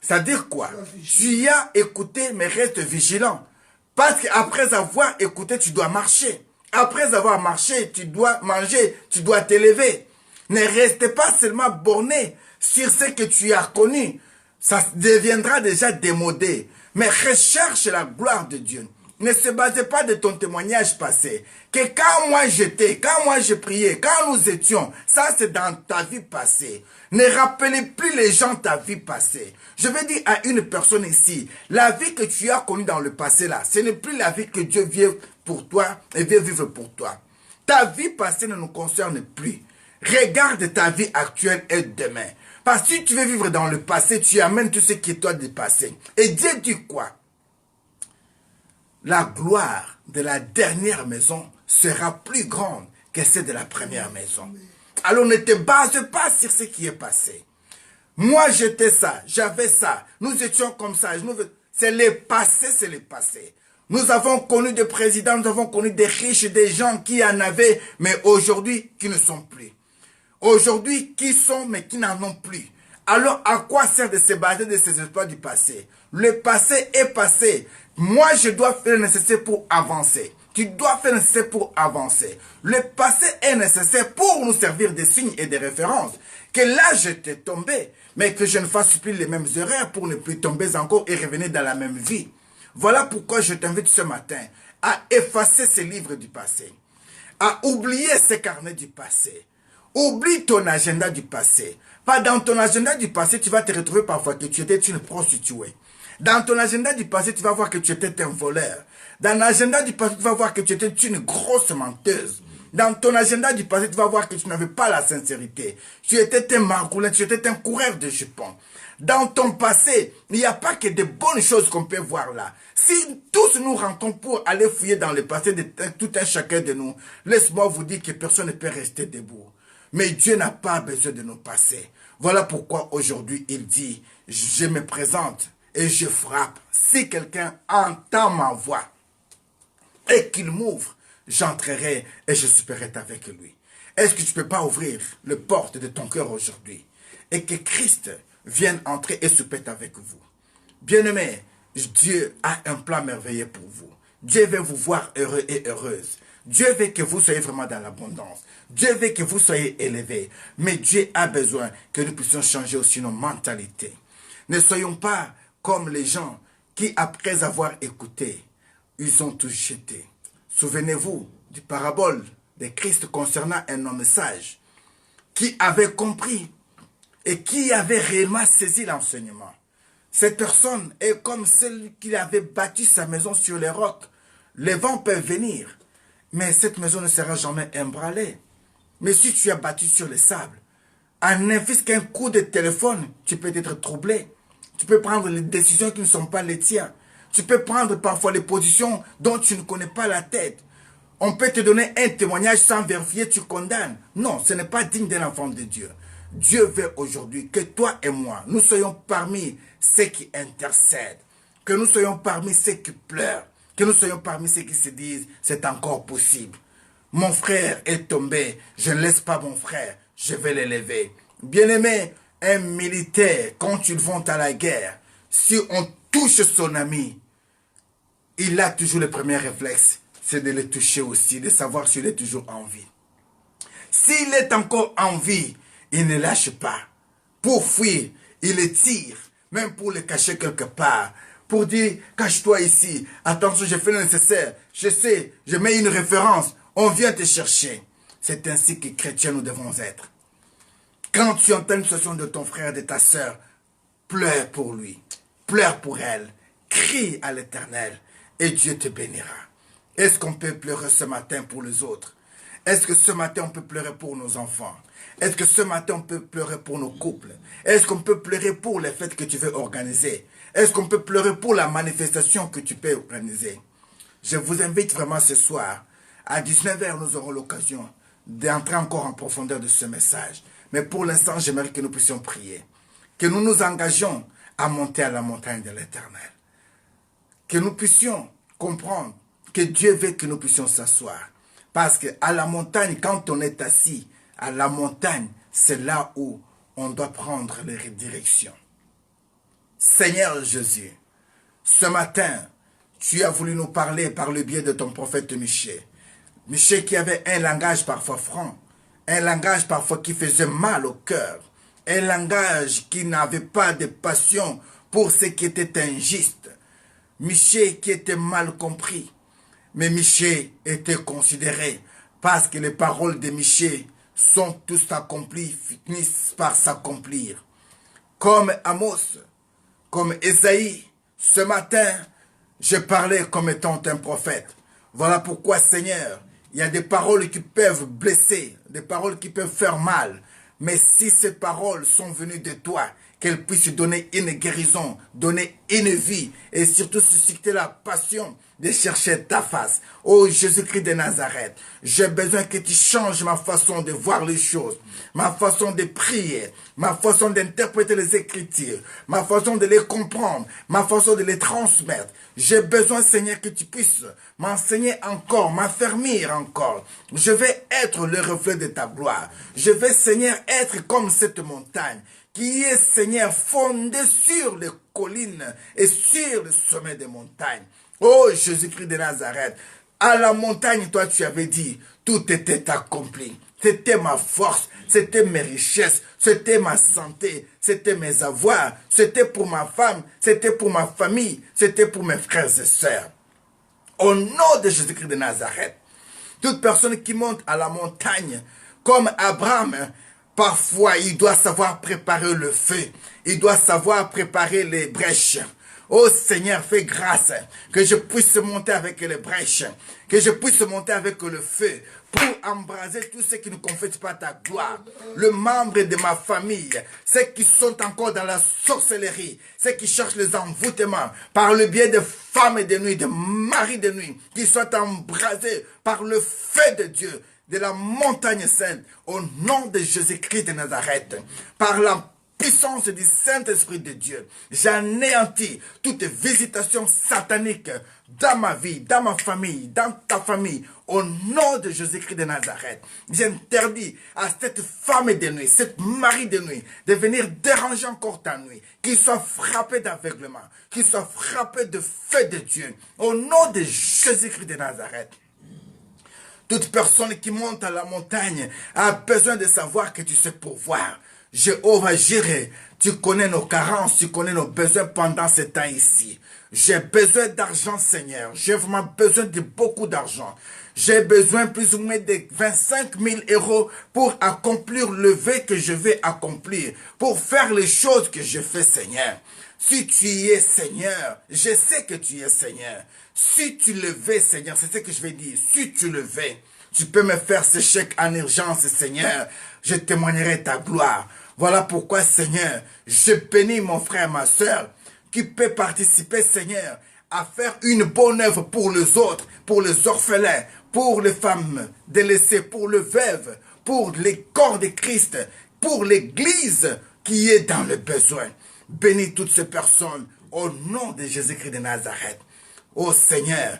C'est-à-dire quoi? Tu as écouté, mais reste vigilant. Parce qu'après avoir écouté, tu dois marcher. Après avoir marché, tu dois manger, tu dois t'élever. Ne reste pas seulement borné sur ce que tu as connu. Ça deviendra déjà démodé. Mais recherche la gloire de Dieu. Ne se basez pas de ton témoignage passé. Que quand moi j'étais, quand moi j'ai prié, quand nous étions, ça c'est dans ta vie passée. Ne rappelez plus les gens ta vie passée. Je vais dire à une personne ici, la vie que tu as connue dans le passé là, ce n'est plus la vie que Dieu vient pour toi et vient vivre pour toi. Ta vie passée ne nous concerne plus. Regarde ta vie actuelle et demain. Parce que si tu veux vivre dans le passé, tu amènes tout ce qui est toi du passé. Et Dieu dit quoi? La gloire de la dernière maison sera plus grande que celle de la première maison. Alors ne te base pas sur ce qui est passé. Moi j'étais ça, j'avais ça, nous étions comme ça. C'est le passé, c'est le passé. Nous avons connu des présidents, nous avons connu des riches, des gens qui en avaient, mais aujourd'hui qui ne sont plus. Aujourd'hui qui sont, mais qui n'en ont plus. Alors à quoi sert de se baser de ces exploits du passé? Le passé est passé. Moi je dois faire le nécessaire pour avancer. Tu dois faire le nécessaire pour avancer. Le passé est nécessaire pour nous servir de signes et de références. Que là j'étais tombé, mais que je ne fasse plus les mêmes erreurs pour ne plus tomber encore et revenir dans la même vie. Voilà pourquoi je t'invite ce matin à effacer ces livres du passé, à oublier ces carnets du passé. Oublie ton agenda du passé. Pas dans ton agenda du passé, tu vas te retrouver parfois que tu étais une prostituée. Dans ton agenda du passé, tu vas voir que tu étais un voleur. Dans l'agenda du passé, tu vas voir que tu étais une grosse menteuse. Dans ton agenda du passé, tu vas voir que tu n'avais pas la sincérité. Tu étais un margoulin, tu étais un coureur de jupons. Dans ton passé, il n'y a pas que de bonnes choses qu'on peut voir là. Si tous nous rentrons pour aller fouiller dans le passé de tout un chacun de nous, laisse-moi vous dire que personne ne peut rester debout. Mais Dieu n'a pas besoin de nos passés. Voilà pourquoi aujourd'hui il dit, je me présente et je frappe. Si quelqu'un entend ma voix et qu'il m'ouvre, j'entrerai et je souperai avec lui. Est-ce que tu ne peux pas ouvrir les portes de ton cœur aujourd'hui et que Christ vienne entrer et souper avec vous? Bien-aimés, Dieu a un plan merveilleux pour vous. Dieu veut vous voir heureux et heureuse. Dieu veut que vous soyez vraiment dans l'abondance. Dieu veut que vous soyez élevés. Mais Dieu a besoin que nous puissions changer aussi nos mentalités. Ne soyons pas comme les gens qui, après avoir écouté, ils ont tout jeté. Souvenez-vous du parabole de Christ concernant un homme sage qui avait compris et qui avait réellement saisi l'enseignement. Cette personne est comme celle qui avait bâti sa maison sur les rocs. Les vents peuvent venir, mais cette maison ne sera jamais ébranlée. Mais si tu as bâti sur le sable, en n'inflige qu'un coup de téléphone, tu peux être troublé. Tu peux prendre les décisions qui ne sont pas les tiennes. Tu peux prendre parfois les positions dont tu ne connais pas la tête. On peut te donner un témoignage sans vérifier, tu condamnes. Non, ce n'est pas digne d'un enfant de Dieu. Dieu veut aujourd'hui que toi et moi, nous soyons parmi ceux qui intercèdent. Que nous soyons parmi ceux qui pleurent. Que nous soyons parmi ceux qui se disent, c'est encore possible. Mon frère est tombé, je ne laisse pas mon frère, je vais l'élever. Bien-aimé, un militaire, quand ils vont à la guerre, si on touche son ami, il a toujours le premier réflexe, c'est de le toucher aussi, de savoir s'il est toujours en vie. S'il est encore en vie, il ne lâche pas. Pour fuir, il le tire, même pour le cacher quelque part. Pour dire, cache-toi ici, attention, je fais le nécessaire, je sais, je mets une référence, on vient te chercher. C'est ainsi que chrétiens nous devons être. Quand tu entends une situation de ton frère, de ta sœur, pleure pour lui, pleure pour elle, crie à l'Éternel et Dieu te bénira. Est-ce qu'on peut pleurer ce matin pour les autres? Est-ce que ce matin on peut pleurer pour nos enfants? Est-ce que ce matin on peut pleurer pour nos couples? Est-ce qu'on peut pleurer pour les fêtes que tu veux organiser? Est-ce qu'on peut pleurer pour la manifestation que tu peux organiser? Je vous invite vraiment ce soir, à 19h, nous aurons l'occasion d'entrer encore en profondeur de ce message. Mais pour l'instant, j'aimerais que nous puissions prier. Que nous nous engagions à monter à la montagne de l'Éternel. Que nous puissions comprendre que Dieu veut que nous puissions s'asseoir. Parce qu'à la montagne, quand on est assis, à la montagne, c'est là où on doit prendre les directions. Seigneur Jésus, ce matin, tu as voulu nous parler par le biais de ton prophète Michée. Michée qui avait un langage parfois franc, un langage parfois qui faisait mal au cœur, un langage qui n'avait pas de passion pour ce qui était injuste. Michée qui était mal compris, mais Michée était considéré parce que les paroles de Michée sont tous accomplies, finissent par s'accomplir. Comme Amos, comme Ésaïe, ce matin, je parlais comme étant un prophète. Voilà pourquoi, Seigneur, Il y a des paroles qui peuvent blesser, des paroles qui peuvent faire mal. Mais si ces paroles sont venues de toi, qu'elles puissent donner une guérison, donner une vie et surtout susciter la passion de chercher ta face. Oh Jésus-Christ de Nazareth, j'ai besoin que tu changes ma façon de voir les choses, ma façon de prier, ma façon d'interpréter les Écritures, ma façon de les comprendre, ma façon de les transmettre. J'ai besoin, Seigneur, que tu puisses m'enseigner encore, m'affermir encore. Je vais être le reflet de ta gloire. Je vais, Seigneur, être comme cette montagne qui est, Seigneur, fondée sur les collines et sur le sommet des montagnes. Oh Jésus-Christ de Nazareth, à la montagne, toi tu avais dit, tout était accompli. C'était ma force, c'était mes richesses, c'était ma santé, c'était mes avoirs, c'était pour ma femme, c'était pour ma famille, c'était pour mes frères et sœurs. Au nom de Jésus-Christ de Nazareth, toute personne qui monte à la montagne, comme Abraham, parfois il doit savoir préparer le feu, il doit savoir préparer les brèches. Oh Seigneur, fais grâce que je puisse monter avec les brèches, que je puisse monter avec le feu pour embraser tous ceux qui ne confessent pas ta gloire. Le membre de ma famille, ceux qui sont encore dans la sorcellerie, ceux qui cherchent les envoûtements par le biais de femmes de nuit, de maris de nuit, qui sont embrasés par le feu de Dieu, de la montagne sainte, au nom de Jésus-Christ de Nazareth, par la puissance du Saint-Esprit de Dieu, j'anéantis toute visitation satanique dans ma vie, dans ma famille, dans ta famille, au nom de Jésus-Christ de Nazareth. J'interdis à cette femme de nuit, cette mari de nuit, de venir déranger encore ta nuit, qu'il soit frappé d'aveuglement, qu'il soit frappé de feu de Dieu, au nom de Jésus-Christ de Nazareth. Toute personne qui monte à la montagne a besoin de savoir que tu sais pourvoir. Jéhovah Jireh, tu connais nos carences, tu connais nos besoins pendant ce temps ici. J'ai besoin d'argent, Seigneur. J'ai vraiment besoin de beaucoup d'argent. J'ai besoin plus ou moins de 25 000 euros pour accomplir le vœu que je vais accomplir, pour faire les choses que je fais, Seigneur. Si tu y es, Seigneur, je sais que tu y es, Seigneur. Si tu le veux, Seigneur, c'est ce que je vais dire. Si tu le veux, tu peux me faire ce chèque en urgence, Seigneur. Je témoignerai ta gloire. Voilà pourquoi, Seigneur, je bénis mon frère, ma soeur, qui peut participer, Seigneur, à faire une bonne œuvre pour les autres, pour les orphelins, pour les femmes délaissées, pour le veuve, pour les corps de Christ, pour l'Église qui est dans le besoin. Bénis toutes ces personnes au nom de Jésus-Christ de Nazareth. Ô Seigneur,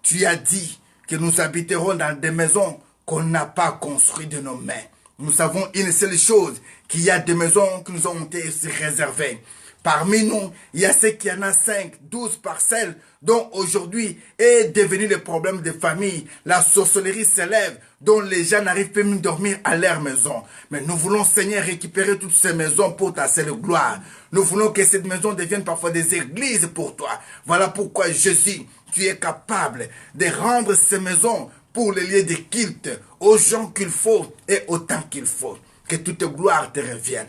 tu as dit que nous habiterons dans des maisons qu'on n'a pas construites de nos mains. Nous savons une seule chose, qu'il y a des maisons qui nous ont été réservées. Parmi nous, il y a ceux qui en ont 5, 12 parcelles, dont aujourd'hui est devenu le problème de famille. La sorcellerie s'élève, dont les gens n'arrivent plus à dormir à leur maison. Mais nous voulons, Seigneur, récupérer toutes ces maisons pour ta seule gloire. Nous voulons que cette maison devienne parfois des églises pour toi. Voilà pourquoi, Jésus, tu es capable de rendre ces maisons pour les lieux de culte aux gens qu'il faut et au temps qu'il faut. Que toute gloire te revienne.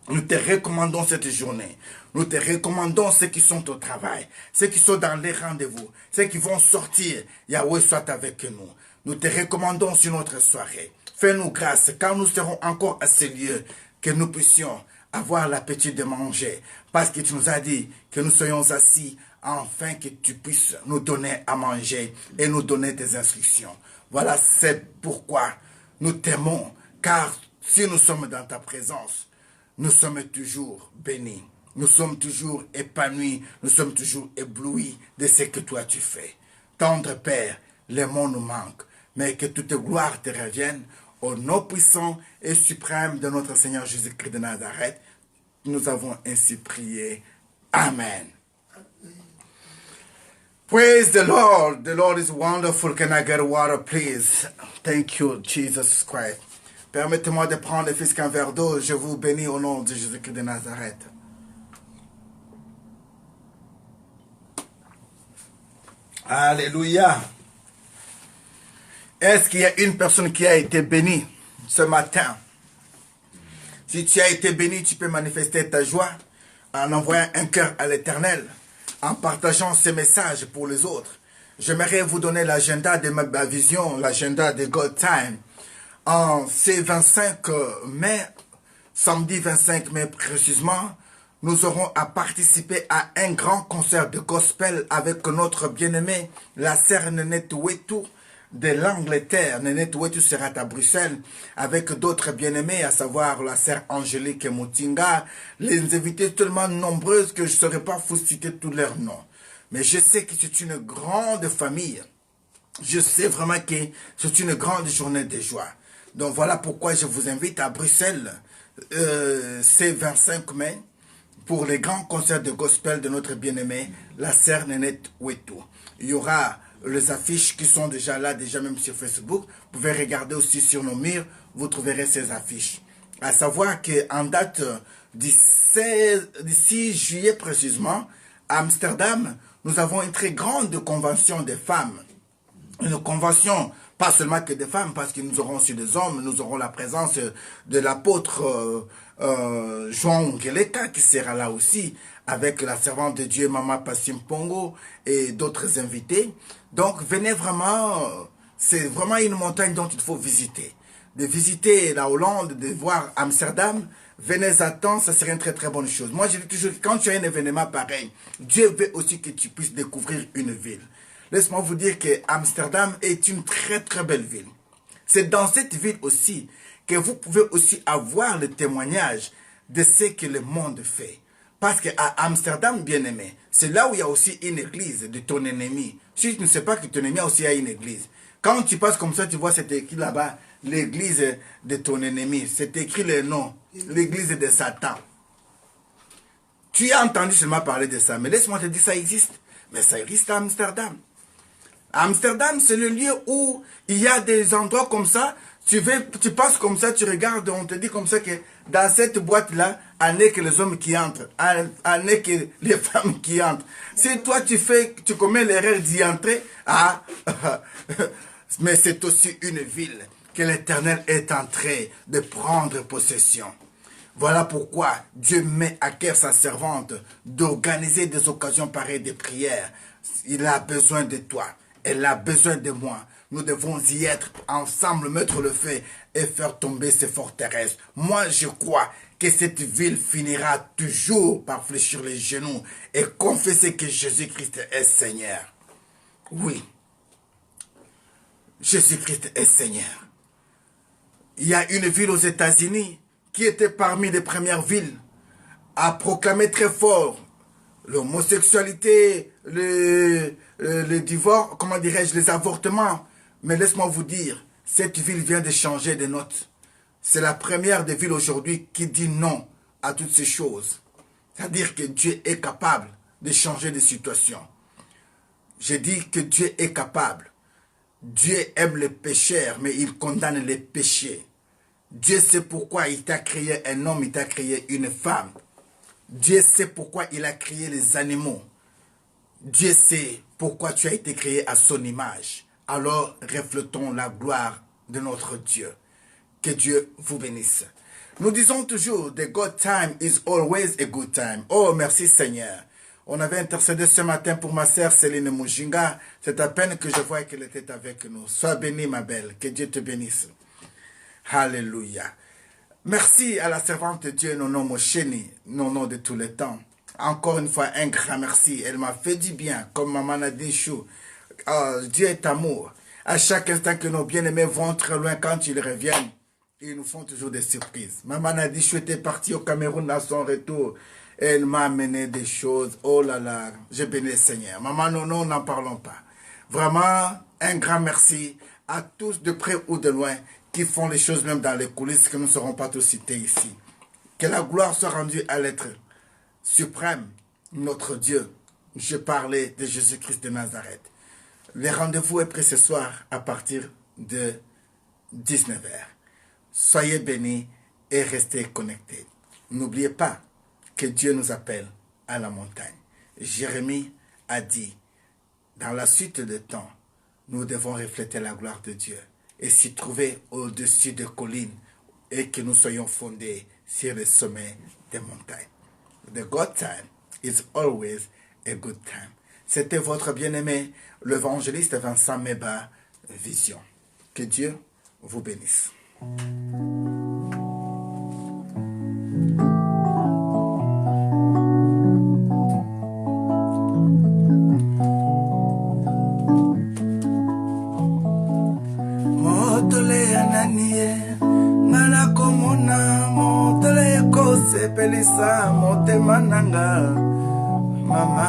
Nous te recommandons cette journée. Nous te recommandons ceux qui sont au travail, ceux qui sont dans les rendez-vous, ceux qui vont sortir. Yahweh soit avec nous. Nous te recommandons sur notre soirée. Fais-nous grâce quand nous serons encore à ce lieu, que nous puissions avoir l'appétit de manger. Parce que tu nous as dit que nous soyons assis afin que tu puisses nous donner à manger et nous donner tes instructions. Voilà, c'est pourquoi nous t'aimons, car si nous sommes dans ta présence, nous sommes toujours bénis, nous sommes toujours épanouis, nous sommes toujours éblouis de ce que toi tu fais. Tendre Père, les mots nous manquent, mais que toute gloire te revienne au nom puissant et suprême de notre Seigneur Jésus-Christ de Nazareth. Nous avons ainsi prié. Amen. Praise the Lord. The Lord is wonderful. Can I get water, please? Thank you, Jesus Christ. Permettez-moi de prendre le fils qu'un verre d'eau. Je vous bénis au nom de Jésus-Christ de Nazareth. Alléluia. Est-ce qu'il y a une personne qui a été bénie ce matin? Si tu as été béni, tu peux manifester ta joie en envoyant un cœur à l'Éternel, en partageant ce message pour les autres. j'aimerais vous donner l'agenda de ma vision, l'agenda de God Time. En ce 25 mai, samedi 25 mai précisément, nous aurons à participer à un grand concert de gospel avec notre bien-aimé, la sœur Nénette Ouettou de l'Angleterre. Nénette Ouettou sera à Bruxelles avec d'autres bien-aimés, à savoir la sœur Angélique Moutinga, les invités tellement nombreuses que je ne saurais pas vous citer tous leurs noms. Mais je sais que c'est une grande famille. Je sais vraiment que c'est une grande journée de joie. Donc voilà pourquoi je vous invite à Bruxelles, c'est 25 mai, pour les grands concerts de gospel de notre bien-aimé, la sœur Nénette Ouettou. Il y aura les affiches qui sont déjà là, déjà même sur Facebook. Vous pouvez regarder aussi sur nos murs, vous trouverez ces affiches. À savoir qu'en date du 6 juillet précisément, à Amsterdam, nous avons une très grande convention des femmes. Une convention, pas seulement que des femmes, parce que nous aurons aussi des hommes, nous aurons la présence de l'apôtre João Ngeleka qui sera là aussi, avec la servante de Dieu Mama Passim Pongo et d'autres invités. Donc venez vraiment, c'est vraiment une montagne dont il faut visiter. De visiter la Hollande, de voir Amsterdam, venez à temps, ça serait une très très bonne chose. Moi je dis toujours, quand tu as un événement pareil, Dieu veut aussi que tu puisses découvrir une ville. Laisse-moi vous dire que Amsterdam est une très très belle ville. C'est dans cette ville aussi que vous pouvez aussi avoir le témoignage de ce que le monde fait. Parce qu'à Amsterdam, bien aimé, c'est là où il y a aussi une église de ton ennemi. Si tu ne sais pas que ton ennemi a aussi une église. Quand tu passes comme ça, tu vois, c'est écrit là-bas, l'église de ton ennemi. C'est écrit le nom, l'église de Satan. Tu as entendu seulement parler de ça, mais laisse-moi te dire, ça existe. Mais ça existe à Amsterdam. Amsterdam, c'est le lieu où il y a des endroits comme ça. Tu passes comme ça, tu regardes, on te dit comme ça que dans cette boîte-là, il n'est que les hommes qui entrent, il n'est que les femmes qui entrent. Si toi tu commets l'erreur d'y entrer, mais c'est aussi une ville que l'Éternel est en train de prendre possession. Voilà pourquoi Dieu met à cœur sa servante d'organiser des occasions pareilles de prière. Il a besoin de toi. Elle a besoin de moi. Nous devons y être ensemble, mettre le feu et faire tomber ces forteresses. Moi, je crois que cette ville finira toujours par fléchir les genoux et confesser que Jésus-Christ est Seigneur. Oui, Jésus-Christ est Seigneur. Il y a une ville aux États-Unis qui était parmi les premières villes à proclamer très fort l'homosexualité, le divorce, comment dirais-je, les avortements. Mais laisse-moi vous dire, cette ville vient de changer de note. C'est la première des villes aujourd'hui qui dit non à toutes ces choses. C'est-à-dire que Dieu est capable de changer de situation. J'ai dit que Dieu est capable. Dieu aime les pécheurs, mais il condamne les péchés. Dieu sait pourquoi il t'a créé un homme, il t'a créé une femme. Dieu sait pourquoi il a créé les animaux. Dieu sait pourquoi tu as été créé à son image. Alors reflétons la gloire de notre Dieu. Que Dieu vous bénisse. Nous disons toujours, the good time is always a good time. Oh, merci Seigneur. On avait intercédé ce matin pour ma sœur Céline Mujinga. C'est à peine que je vois qu'elle était avec nous. Sois bénie ma belle. Que Dieu te bénisse. Alléluia. Merci à la servante de Dieu, Nono Mosheni, Nono de tous les temps. Encore une fois, un grand merci. Elle m'a fait du bien, comme Maman Nadine Chou. Dieu est amour. À chaque instant que nos bien-aimés vont très loin, quand ils reviennent, ils nous font toujours des surprises. Maman Nadine Chou était partie au Cameroun à son retour. Elle m'a amené des choses. Oh là là, je bénis le Seigneur. Maman Nono, n'en parlons pas. Vraiment, un grand merci à tous de près ou de loin qui font les choses même dans les coulisses que nous ne serons pas tous cités ici. Que la gloire soit rendue à l'être suprême, notre Dieu. Je parlais de Jésus-Christ de Nazareth. Le rendez-vous est pris ce soir à partir de 19h. Soyez bénis et restez connectés. N'oubliez pas que Dieu nous appelle à la montagne. Jérémie a dit, dans la suite des temps, nous devons refléter la gloire de Dieu et s'y trouver au-dessus des collines et que nous soyons fondés sur les sommets des montagnes. The good time is always a good time. C'était votre bien-aimé, l'évangéliste Vincent Meba, Vision. Que Dieu vous bénisse. Pelisa motema nanga mama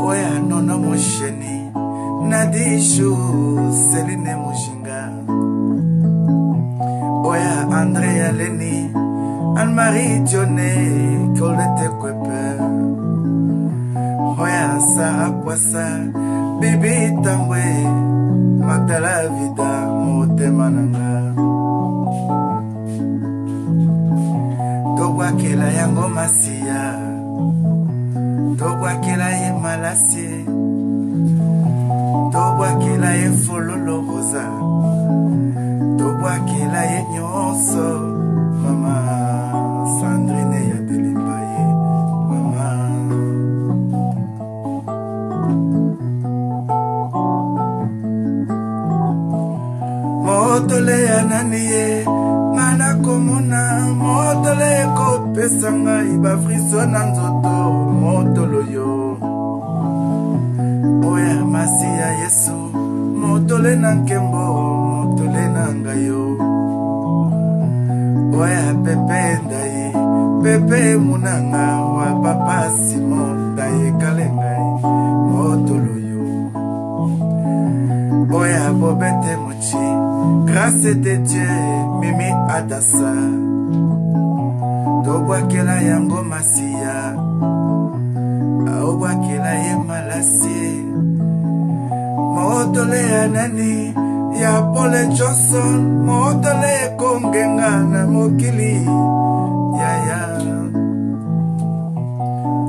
oya nona mosheni nadishu seline moshinga oya Andrea Leni Anne-Marie Dionne Colette Kwepe oya Sarah Poissa Bibi Tambwe Magdala Vida motema nanga Tobwakela yango masia Tobwakela ye malasie Tobwakela ye fololo rosa Tobwakela ye nyonso Mama Sandrine ya delimba ye Mama Motole ya nani ye Mana komona motole ko pesanga iba friso na nzoto motolo yo Oya masia Yesu motole na nkembo motole na ngayo Oya pepe ndaye pepe munanga wa papa Simon ndaye kalengai motolo yo Oya bobete mochi Grâce de Dieu, Mimi Adassa Tobwakela yango masia Aobwakela ye malasie Motole ya nani Ya Paul Johnson Motole kongenga na mokili Yaya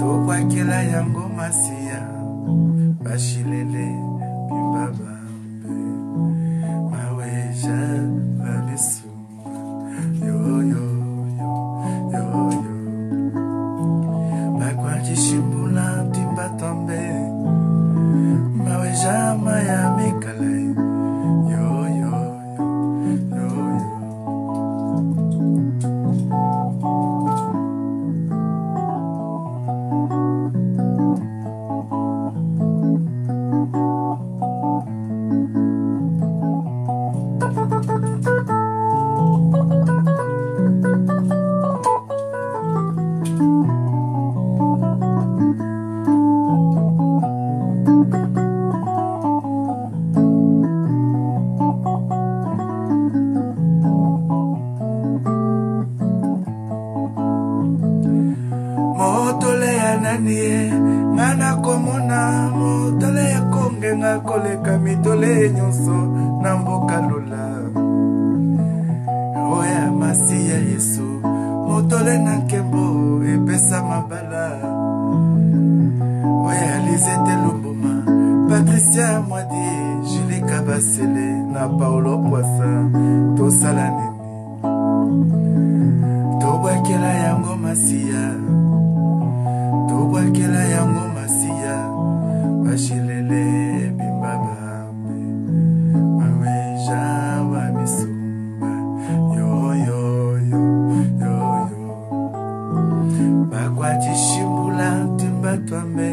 Tobwakela yango masia Bashilele Bimbaba Ngana komona motole kongenga koleka mitole nyonso na mboka lola Oya masia Yesu motole na nkembo epesa mabala Oya Lisette Lumbuma Patricia Mwadi Julie Kabasele na Paulo Poissa tosala nini Tobwakela yango masia Tobwakela yango masia Bashilele bimbaba Maweja wa misumba Yo yo yo yo yo Bakwati shimbula timba twambe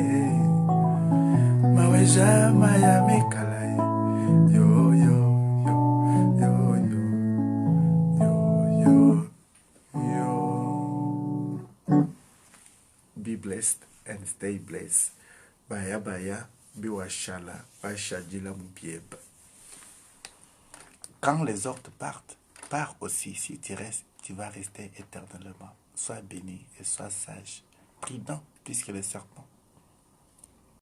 Maweja maya mikalai Yo yo yo yo yo yo yo Be blessed and stay blessed. Baya baya, biwashala, bashadila mubieba. Quand les autres partent, pars aussi. Si tu restes, tu vas rester éternellement. Sois béni et sois sage, prudent, puisque le serpent